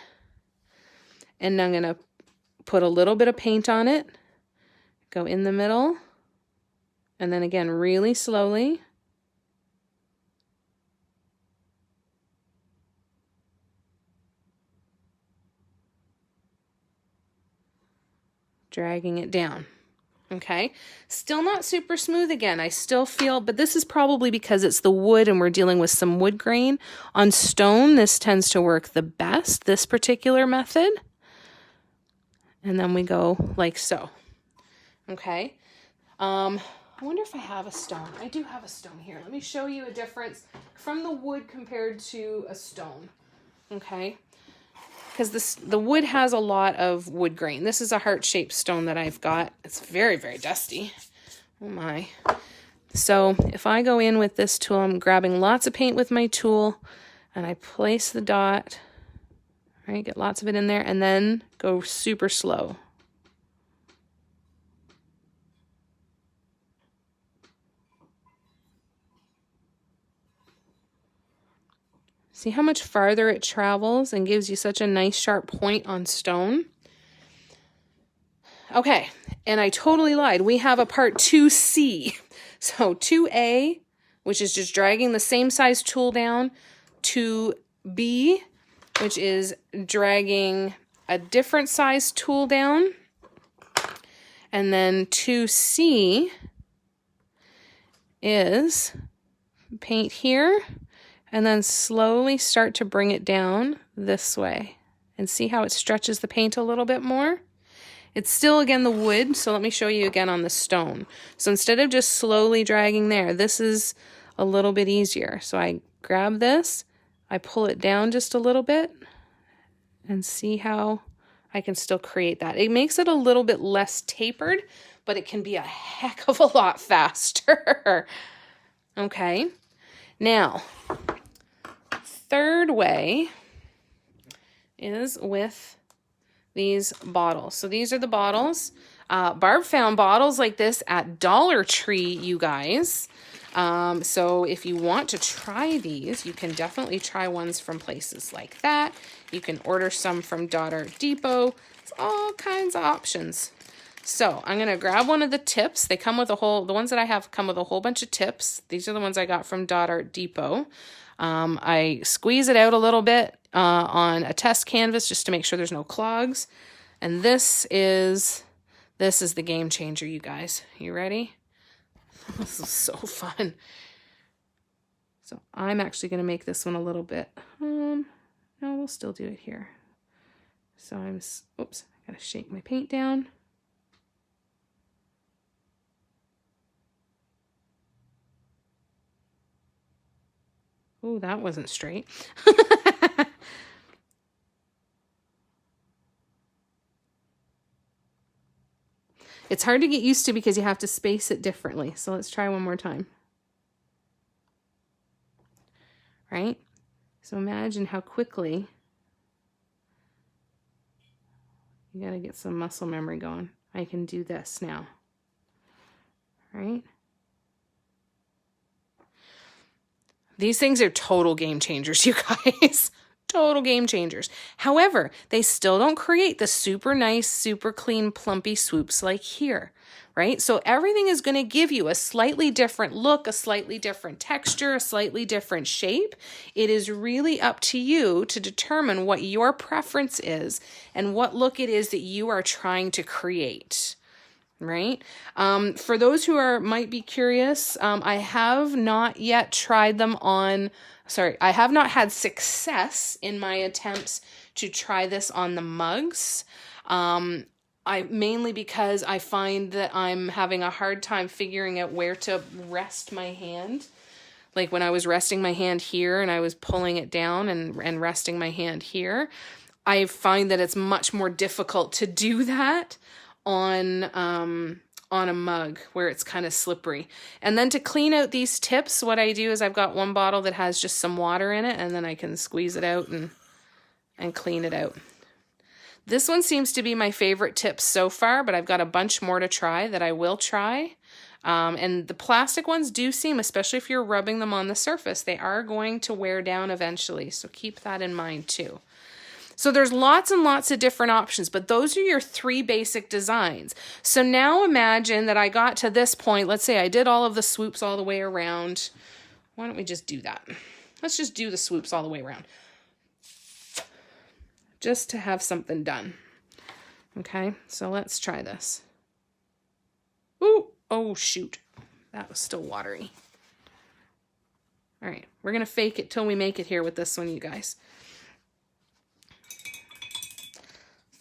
And I'm going to put a little bit of paint on it. Go in the middle. And then again, really slowly. Dragging it down. Okay, still not super smooth again. I still feel, but this is probably because it's the wood and we're dealing with some wood grain. On stone, this tends to work the best, this particular method. And then we go like so. Okay, I wonder if I have a stone. I do have a stone here. Let me show you a difference from the wood compared to a stone. Okay. Because the wood has a lot of wood grain. This is a heart-shaped stone that I've got. It's very, very dusty. Oh my. So if I go in with this tool, I'm grabbing lots of paint with my tool, and I place the dot, right, get lots of it in there, and then go super slow. See how much farther it travels and gives you such a nice sharp point on stone? Okay, and I totally lied. We have a part 2C. So 2A, which is just dragging the same size tool down. 2B, which is dragging a different size tool down. And then 2C is paint here. And then slowly start to bring it down this way. And see how it stretches the paint a little bit more? It's still, again, the wood, so let me show you again on the stone. So instead of just slowly dragging there, this is a little bit easier. So I grab this, I pull it down just a little bit, and see how I can still create that. It makes it a little bit less tapered, but it can be a heck of a lot faster. Okay. Now, third way is with these bottles. So these are the bottles. Barb found bottles like this at Dollar Tree, you guys. So if you want to try these, you can definitely try ones from places like that. You can order some from Dollar Depot. It's all kinds of options. So I'm going to grab one of the tips. They come with the ones that I have come with a whole bunch of tips. These are the ones I got from Dollar Depot. I squeeze it out a little bit on a test canvas just to make sure there's no clogs. And this is the game changer, you guys. You ready? This is so fun. So I'm actually going to make this one a little bit, no, we'll still do it here. So I got to shake my paint down. Oh, that wasn't straight. It's hard to get used to because you have to space it differently. So let's try one more time. Right? So imagine how quickly you got to get some muscle memory going. I can do this now. Right? These things are total game changers, you guys. Total game changers. However, they still don't create the super nice, super clean, plumpy swoops like here, right? So everything is going to give you a slightly different look, a slightly different texture, a slightly different shape. It is really up to you to determine what your preference is and what look it is that you are trying to create. Right? For those who might be curious, I have not yet tried them on, I have not had success in my attempts to try this on the mugs. Mainly because I find that I'm having a hard time figuring out where to rest my hand. Like when I was resting my hand here and I was pulling it down and resting my hand here, I find that it's much more difficult to do that on a mug where it's kind of slippery. And then to clean out these tips, what I do is I've got one bottle that has just some water in it, and then I can squeeze it out and clean it out. This one seems to be my favorite tip so far, but I've got a bunch more to try that I will try. And the plastic ones do seem, especially if you're rubbing them on the surface, they are going to wear down eventually. So keep that in mind too. So there's lots and lots of different options, but those are your 3 basic designs. So now imagine that I got to this point. Let's say I did all of the swoops all the way around. Why don't we just do that? Let's just do the swoops all the way around, just to have something done. Okay, so let's try this. Ooh, oh shoot, that was still watery. All right, we're gonna fake it till we make it here with this one, you guys.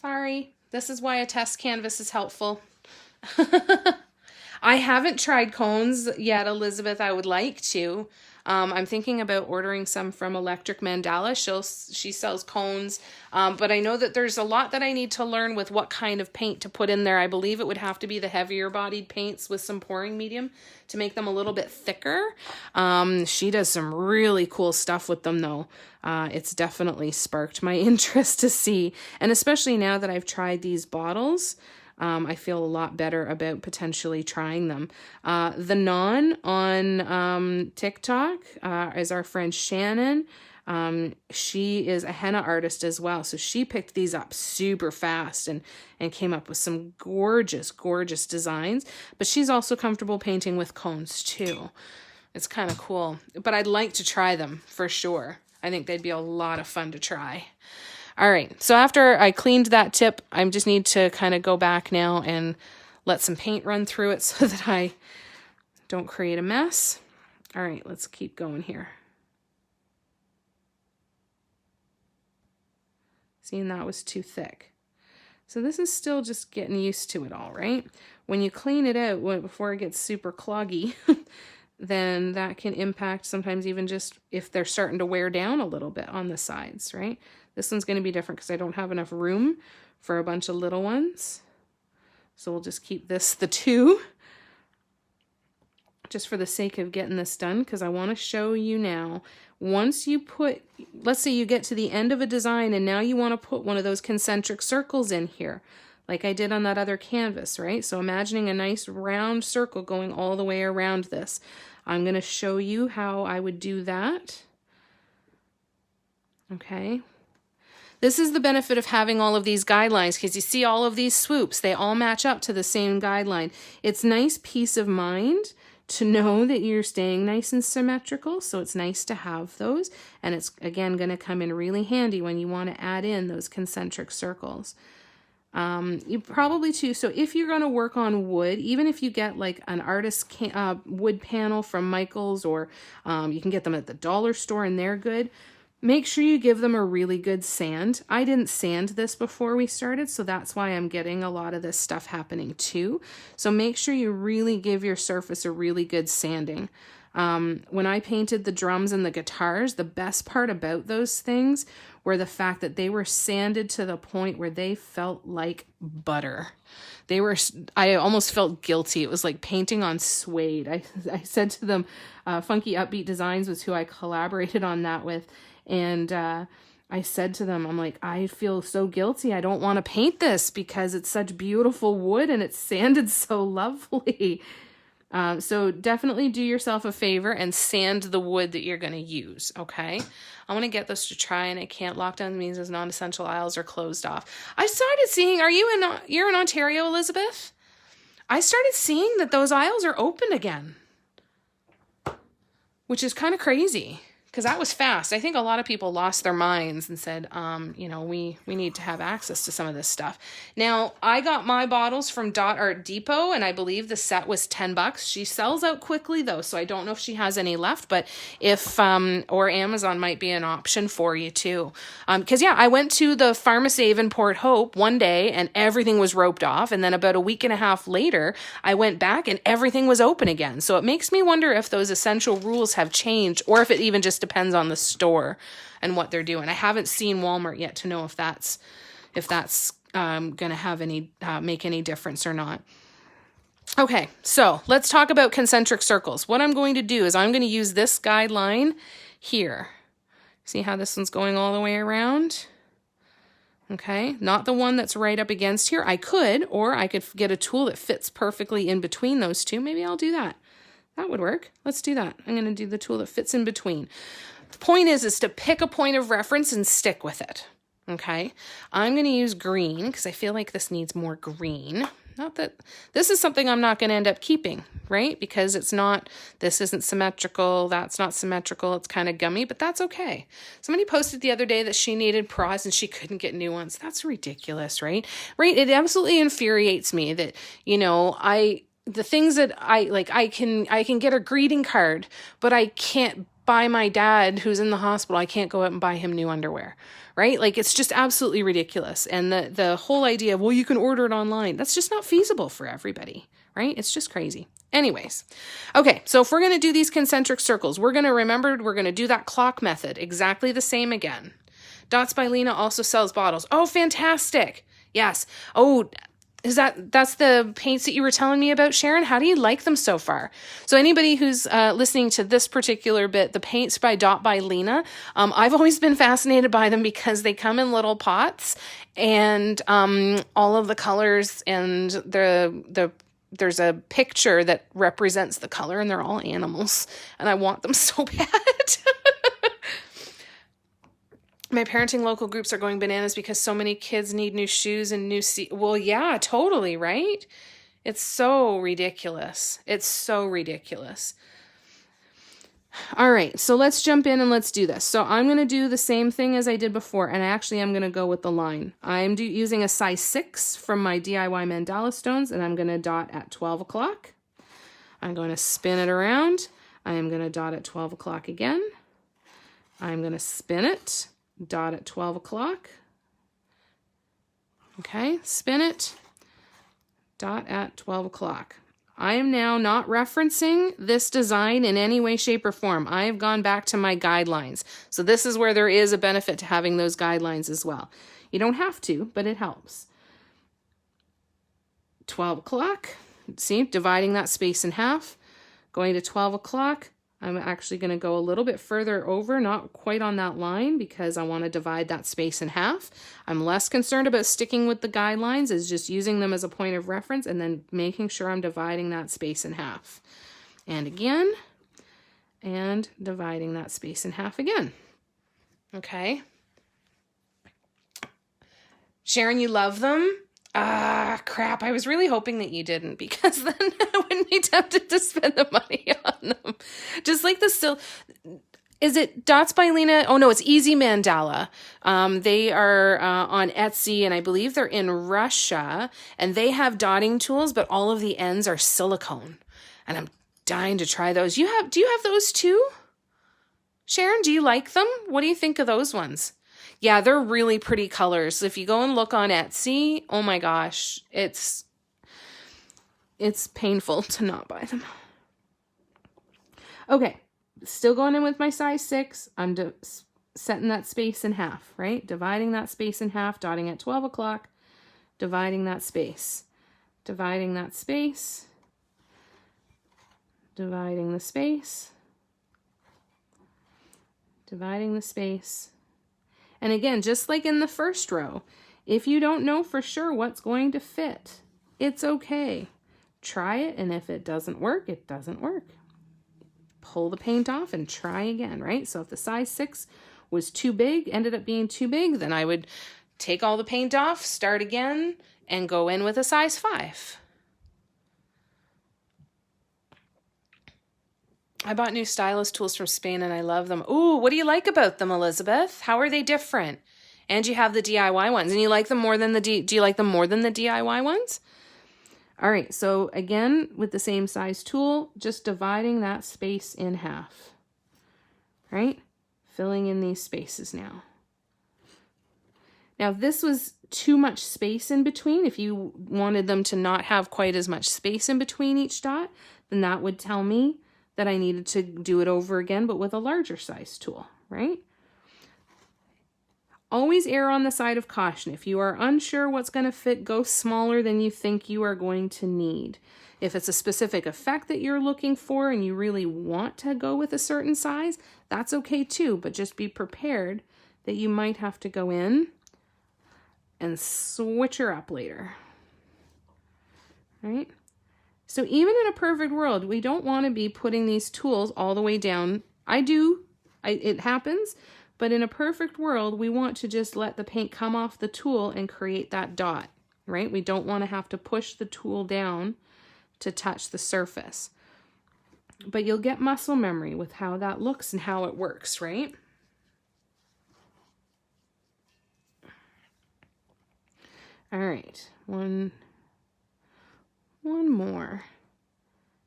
Sorry, this is why a test canvas is helpful. I haven't tried cones yet, Elizabeth. I would like to. I'm thinking about ordering some from Electric Mandala. She sells cones, but I know that there's a lot that I need to learn with what kind of paint to put in there. I believe it would have to be the heavier bodied paints with some pouring medium to make them a little bit thicker. She does some really cool stuff with them though. It's definitely sparked my interest to see, and especially now that I've tried these bottles, I feel a lot better about potentially trying them. The Non on TikTok is our friend Shannon. She is a henna artist as well. So she picked these up super fast and came up with some gorgeous, gorgeous designs. But she's also comfortable painting with cones too. It's kind of cool. But I'd like to try them for sure. I think they'd be a lot of fun to try. All right, so after I cleaned that tip, I just need to kind of go back now and let some paint run through it so that I don't create a mess. All right, let's keep going here. Seeing that was too thick. So this is still just getting used to it all, right? When you clean it out before it gets super cloggy, then that can impact sometimes even just if they're starting to wear down a little bit on the sides, right? This one's going to be different because I don't have enough room for a bunch of little ones. So we'll just keep this the 2 just for the sake of getting this done, because I want to show you now. Once you put, let's say you get to the end of a design and now you want to put one of those concentric circles in here, like I did on that other canvas, right? So imagining a nice round circle going all the way around this. I'm going to show you how I would do that. Okay. This is the benefit of having all of these guidelines, because you see all of these swoops, they all match up to the same guideline. It's nice peace of mind to know that you're staying nice and symmetrical, so it's nice to have those. And it's, again, going to come in really handy when you want to add in those concentric circles. You probably too, so if you're going to work on wood, even if you get like an artist wood panel from Michael's, or you can get them at the dollar store and they're good, make sure you give them a really good sand. I didn't sand this before we started, so that's why I'm getting a lot of this stuff happening too. So make sure you really give your surface a really good sanding. When I painted the drums and the guitars, the best part about those things were the fact that they were sanded to the point where they felt like butter. I almost felt guilty. It was like painting on suede. I said to them, Funky Upbeat Designs was who I collaborated on that with. And I said to them, I'm like, I feel so guilty. I don't want to paint this because it's such beautiful wood and it's sanded so lovely. So definitely do yourself a favor and sand the wood that you're going to use, okay? I want to get this to try, and I can't. Lockdown means as non-essential aisles are closed off. I started seeing, you're in Ontario, Elizabeth? I started seeing that those aisles are open again, which is kind of crazy. because that was fast. I think a lot of people lost their minds and said, we need to have access to some of this stuff. Now, I got my bottles from Dot Art Depot, and I believe the set was $10. She sells out quickly, though, so I don't know if she has any left, but if, or Amazon might be an option for you, too. Because, I went to the Pharmacy in Port Hope one day, and everything was roped off, and then about a week and a half later, I went back, and everything was open again. So it makes me wonder if those essential rules have changed, or if it even just depends on the store and what they're doing. I haven't seen Walmart yet to know if that's going to have any make any difference or not. Okay, so let's talk about concentric circles. What I'm going to do is I'm going to use this guideline here. See how this one's going all the way around? Okay, not the one that's right up against here. I could get a tool that fits perfectly in between those two. Maybe I'll do that. That would work. Let's do that. I'm going to do the tool that fits in between. The point is to pick a point of reference and stick with it. Okay. I'm going to use green because I feel like this needs more green. Not that this is something I'm not going to end up keeping, right? Because this isn't symmetrical. That's not symmetrical. It's kind of gummy, but that's okay. Somebody posted the other day that she needed pros and she couldn't get new ones. That's ridiculous, right? Right. It absolutely infuriates me that, the things that I can get a greeting card, but I can't buy my dad who's in the hospital. I can't go out and buy him new underwear, right? Like, it's just absolutely ridiculous. And the whole idea of, well, you can order it online. That's just not feasible for everybody, right? It's just crazy. Anyways. Okay. So if we're going to do these concentric circles, we're going to do that clock method exactly the same again. Dots by Lena also sells bottles. Oh, fantastic. Yes. Oh, that's the paints that you were telling me about, Sharon? How do you like them so far? So anybody who's listening to this particular bit, the paints by Dot by Lena, I've always been fascinated by them because they come in little pots and all of the colors and there's a picture that represents the color and they're all animals and I want them so bad. My parenting local groups are going bananas because so many kids need new shoes and well, yeah, totally, right? It's so ridiculous. It's so ridiculous. All right, so let's jump in and let's do this. So I'm going to do the same thing as I did before, and actually I'm going to go with the line. I'm using a size 6 from my DIY mandala stones, and I'm going to dot at 12 o'clock. I'm going to spin it around. I am going to dot at 12 o'clock again. I'm going to spin it. Dot at 12 o'clock. Okay, spin it. Dot at 12 o'clock. I am now not referencing this design in any way, shape, or form. I have gone back to my guidelines. So this is where there is a benefit to having those guidelines as well. You don't have to, but it helps. 12 o'clock. See, dividing that space in half. Going to 12 o'clock. I'm actually going to go a little bit further over, not quite on that line, because I want to divide that space in half. I'm less concerned about sticking with the guidelines, is just using them as a point of reference and then making sure I'm dividing that space in half. And again, and dividing that space in half again. Okay. Sharon, you love them? Ah, crap. I was really hoping that you didn't, because then I wouldn't be tempted to spend the money on them. Just like is it Dots by Lena? Oh, no, it's Easy Mandala. They are on Etsy, and I believe they're in Russia, and they have dotting tools, but all of the ends are silicone, and I'm dying to try those. Do you have those too? Sharon, do you like them? What do you think of those ones? Yeah, they're really pretty colors. If you go and look on Etsy, oh my gosh, it's painful to not buy them. Okay, still going in with my size 6. I'm setting that space in half, right? Dividing that space in half, dotting at 12 o'clock, dividing that space, dividing that space, dividing the space, dividing the space. And again, just like in the first row, if you don't know for sure what's going to fit, it's okay. Try it, and if it doesn't work, it doesn't work. Pull the paint off and try again, right? So if the size 6 was too big, ended up being too big, then I would take all the paint off, start again, and go in with a size 5. I bought new stylus tools from Spain and I love them. Ooh, what do you like about them, Elizabeth? How are they different? And you have the DIY ones, and you like them more than the do you like them more than the DIY ones? All right, so again, with the same size tool, just dividing that space in half, right? Filling in these spaces now. Now, if this was too much space in between, if you wanted them to not have quite as much space in between each dot, then that would tell me that I needed to do it over again, but with a larger size tool, right? Always err on the side of caution. If you are unsure what's going to fit, go smaller than you think you are going to need. If it's a specific effect that you're looking for and you really want to go with a certain size, that's okay too, but just be prepared that you might have to go in and switch her up later, right? So even in a perfect world, we don't want to be putting these tools all the way down. It happens, but in a perfect world, we want to just let the paint come off the tool and create that dot, right? We don't want to have to push the tool down to touch the surface. But you'll get muscle memory with how that looks and how it works, right? All right, one more,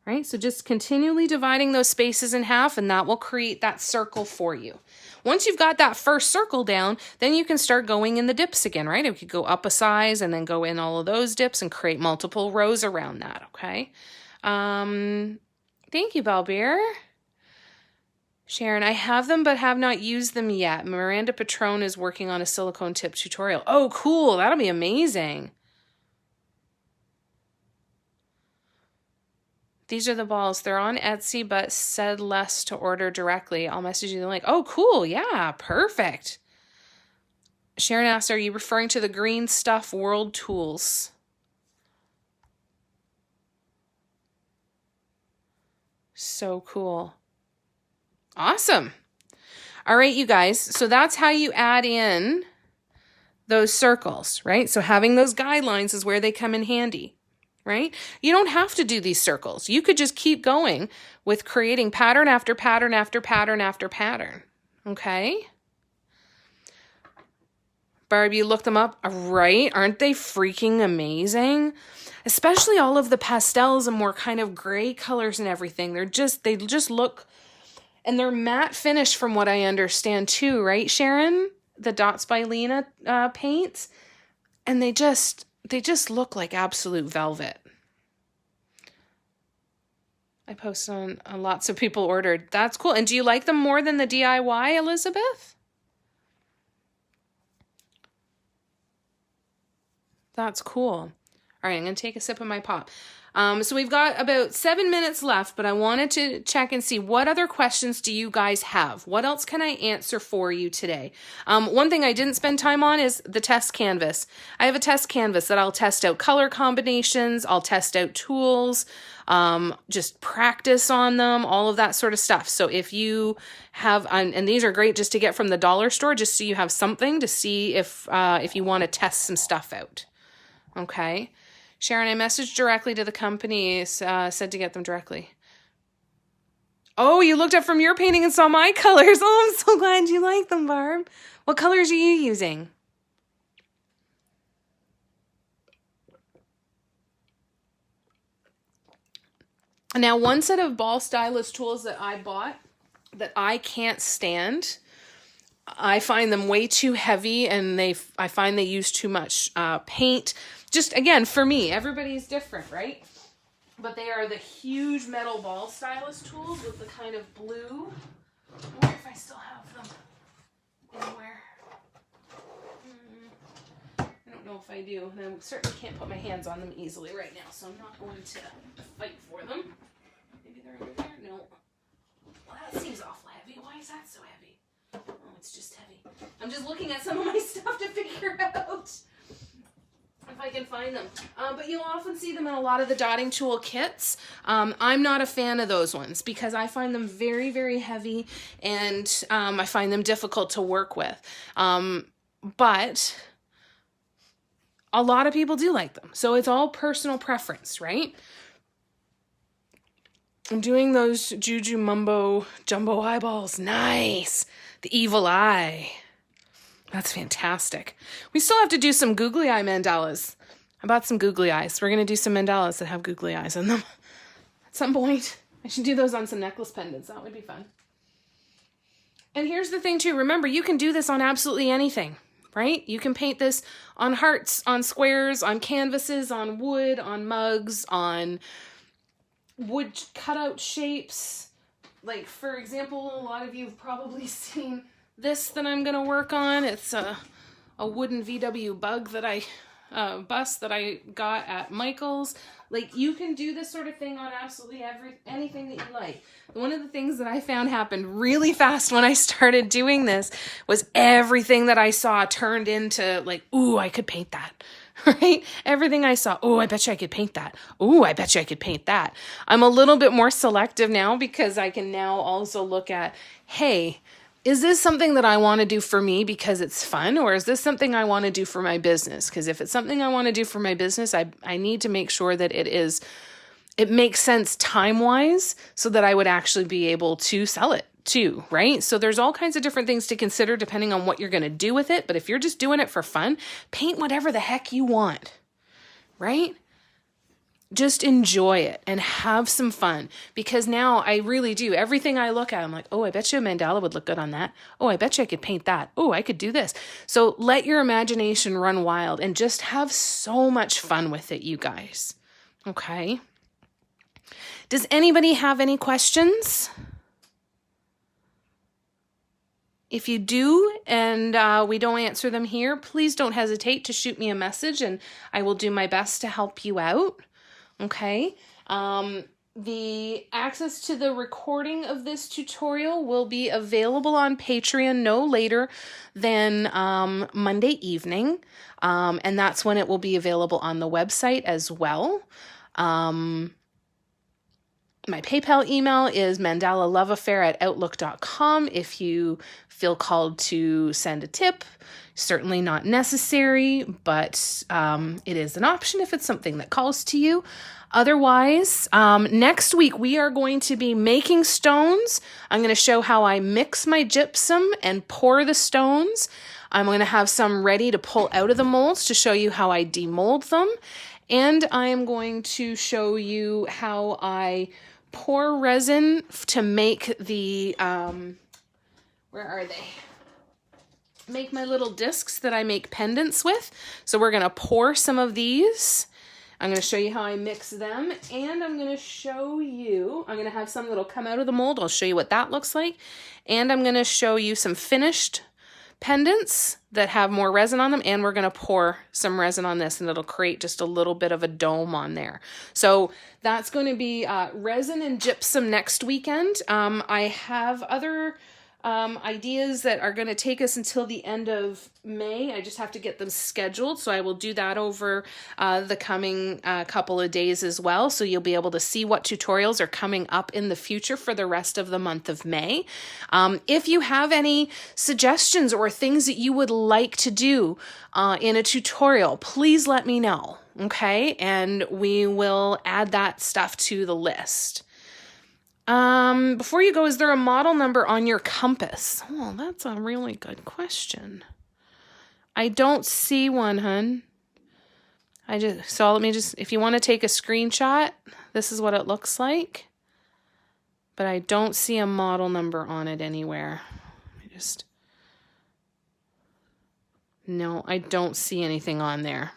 right? So just continually dividing those spaces in half, and that will create that circle for you. Once you've got that first circle down, then you can start going in the dips again, right? You could go up a size and then go in all of those dips and create multiple rows around that, okay? Thank you, Balbeer. Sharon, I have them but have not used them yet. Miranda Patron is working on a silicone tip tutorial. Oh, cool. That'll be amazing. These are the balls. They're on Etsy, but said less to order directly. I'll message you the link. Oh, cool. Yeah, perfect. Sharon asked, are you referring to the Green Stuff World Tools? So cool. Awesome. All right, you guys. So that's how you add in those circles, right? So having those guidelines is where they come in handy. Right? You don't have to do these circles. You could just keep going with creating pattern after pattern after pattern after pattern. Okay? Barb, you looked them up, right? Aren't they freaking amazing? Especially all of the pastels and more kind of gray colors and everything. They just look, and they're matte finish from what I understand too, right, Sharon? The Dots by Lena paints. And they just look like absolute velvet. I posted on lots of people ordered. That's cool. And do you like them more than the DIY, Elizabeth? That's cool. All right, I'm going to take a sip of my pop. So we've got about 7 minutes left, but I wanted to check and see what other questions do you guys have? What else can I answer for you today? One thing I didn't spend time on is the test canvas. I have a test canvas that I'll test out color combinations, I'll test out tools, just practice on them, all of that sort of stuff. So if you have, and these are great just to get from the dollar store, just so you have something to see if you want to test some stuff out. Okay. Sharon, I messaged directly to the company, said to get them directly. Oh, you looked up from your painting and saw my colors. Oh, I'm so glad you like them, Barb. What colors are you using? Now, one set of ball stylus tools that I bought that I can't stand, I find them way too heavy, and I find they use too much paint. Just, again, for me, everybody's different, right? But they are the huge metal ball stylus tools with the kind of blue. I wonder if I still have them anywhere. I don't know if I do. And I certainly can't put my hands on them easily right now, so I'm not going to fight for them. Maybe they're under there? No. Well, that seems awful heavy. Why is that so heavy? Oh, it's just heavy. I'm just looking at some of my stuff to figure out if I can find them. But you'll often see them in a lot of the dotting tool kits. I'm not a fan of those ones because I find them very, very heavy, and I find them difficult to work with. But a lot of people do like them. So it's all personal preference, right? I'm doing those Juju Mumbo Jumbo eyeballs. Nice. The evil eye. That's fantastic. We still have to do some googly eye mandalas. I bought some googly eyes. We're going to do some mandalas that have googly eyes in them at some point. I should do those on some necklace pendants. That would be fun. And here's the thing too. Remember, you can do this on absolutely anything, right? You can paint this on hearts, on squares, on canvases, on wood, on mugs, on wood cutout shapes. Like, for example, a lot of you have probably seen this that I'm going to work on. It's a wooden VW bug that bus that I got at Michael's. Like, you can do this sort of thing on absolutely anything that you like. One of the things that I found happened really fast when I started doing this was everything that I saw turned into like, ooh, I could paint that. Right? Everything I saw, oh, I bet you I could paint that. Oh, I bet you I could paint that. I'm a little bit more selective now because I can now also look at, hey, is this something that I want to do for me because it's fun, or is this something I want to do for my business? Because if it's something I want to do for my business, I need to make sure that it makes sense time-wise so that I would actually be able to sell it too, right? So there's all kinds of different things to consider depending on what you're going to do with it. But if you're just doing it for fun, paint whatever the heck you want, right? Just enjoy it and have some fun, because now I really do. Everything I look at, I'm like, oh, I bet you a mandala would look good on that. Oh, I bet you I could paint that. Oh, I could do this. So let your imagination run wild and just have so much fun with it, you guys. Okay. Does anybody have any questions? If you do and we don't answer them here, please don't hesitate to shoot me a message and I will do my best to help you out. Okay. The access to the recording of this tutorial will be available on Patreon no later than Monday evening. And that's when it will be available on the website as well. My PayPal email is mandalaloveaffair@outlook.com. If you feel called to send a tip, certainly not necessary, but it is an option if it's something that calls to you. Otherwise, next week we are going to be making stones. I'm going to show how I mix my gypsum and pour the stones. I'm going to have some ready to pull out of the molds to show you how I demold them. And I am going to show you how I pour resin to make the, where are they? Make my little discs that I make pendants with. So we're going to pour some of these. I'm going to show you how I mix them, and I'm going to show you, I'm going to have some that'll come out of the mold. I'll show you what that looks like. And I'm going to show you some finished pendants that have more resin on them, and we're going to pour some resin on this, and it'll create just a little bit of a dome on there. So that's going to be resin and gypsum next weekend. I have other ideas that are going to take us until the end of May. I just have to get them scheduled, so I will do that over the coming couple of days as well, so you'll be able to see what tutorials are coming up in the future for the rest of the month of May. If you have any suggestions or things that you would like to do in a tutorial, please let me know, okay? And we will add that stuff to the list. Before you go, is there a model number on your compass? Oh, that's a really good question. I don't see one, hun. So let me just, if you want to take a screenshot, this is what it looks like. But I don't see a model number on it anywhere. No, I don't see anything on there.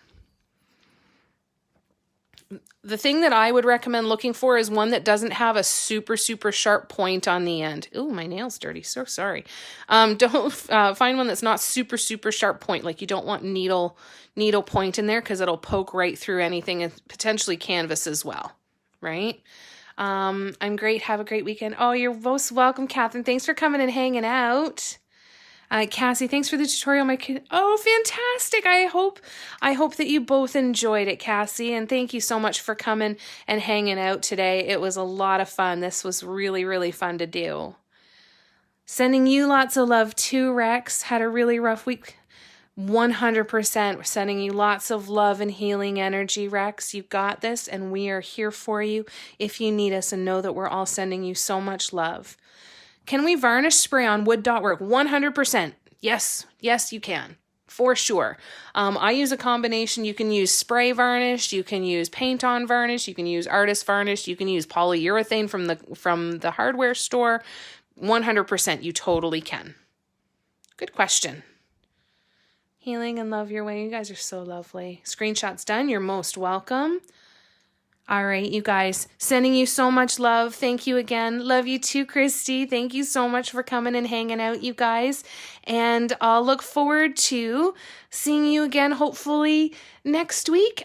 The thing that I would recommend looking for is one that doesn't have a super, super sharp point on the end. Ooh, my nail's dirty. So sorry. Don't find one that's not super, super sharp point. Like you don't want needle point in there because it'll poke right through anything and potentially canvas as well, right? I'm great. Have a great weekend. Oh, you're most welcome, Catherine. Thanks for coming and hanging out. Cassie, thanks for the tutorial. Oh, fantastic. I hope that you both enjoyed it, Cassie. And thank you so much for coming and hanging out today. It was a lot of fun. This was really, really fun to do. Sending you lots of love too, Rex. Had a really rough week. 100%. We're sending you lots of love and healing energy, Rex. You got this, and we are here for you if you need us, and know that we're all sending you so much love. Can we varnish spray on wood.work? 100%. Yes, you can. For sure. I use a combination. You can use spray varnish, you can use paint on varnish, you can use artist varnish, you can use polyurethane from the hardware store. 100%, you totally can. Good question. Healing and love your way. You guys are so lovely. Screenshots done. You're most welcome. All right, you guys, sending you so much love. Thank you again. Love you too, Christy. Thank you so much for coming and hanging out, you guys. And I'll look forward to seeing you again, hopefully next week.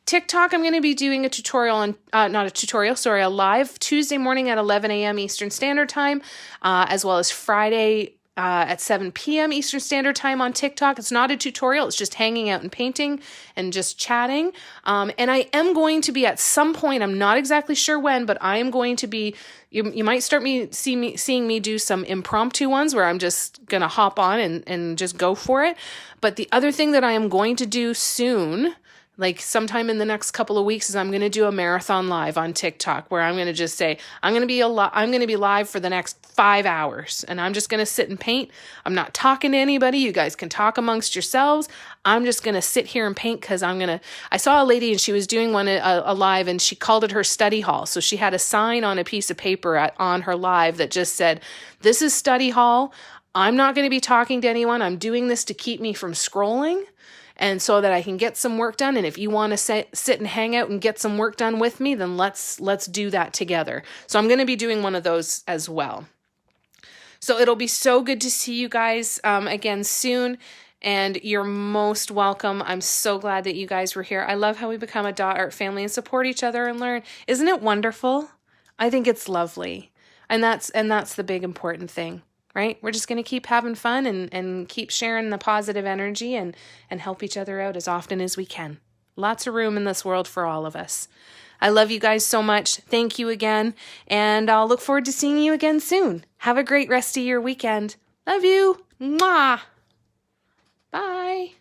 TikTok, I'm going to be doing a tutorial on, a live Tuesday morning at 11 a.m. Eastern Standard Time, as well as Friday at 7 p.m. Eastern Standard Time on TikTok. It's not a tutorial. It's just hanging out and painting and just chatting. And I am going to be at some point, I'm not exactly sure when, but I am going to be, you might start seeing me do some impromptu ones where I'm just going to hop on and just go for it. But the other thing that I am going to do soon, like sometime in the next couple of weeks, is I'm going to do a marathon live on TikTok where I'm going to just say, I'm going to be live for the next 5 hours, and I'm just going to sit and paint. I'm not talking to anybody. You guys can talk amongst yourselves. I'm just going to sit here and paint because I saw a lady and she was doing a live, and she called it her study hall. So she had a sign on a piece of paper on her live that just said, "This is study hall. I'm not going to be talking to anyone. I'm doing this to keep me from scrolling, and so that I can get some work done. And if you want to sit and hang out and get some work done with me, then let's do that together." So I'm going to be doing one of those as well. So it'll be so good to see you guys again soon. And you're most welcome. I'm so glad that you guys were here. I love how we become a dot art family and support each other and learn. Isn't it wonderful? I think it's lovely. And that's the big important thing. Right? We're just going to keep having fun and keep sharing the positive energy and help each other out as often as we can. Lots of room in this world for all of us. I love you guys so much. Thank you again. And I'll look forward to seeing you again soon. Have a great rest of your weekend. Love you. Mwah. Bye.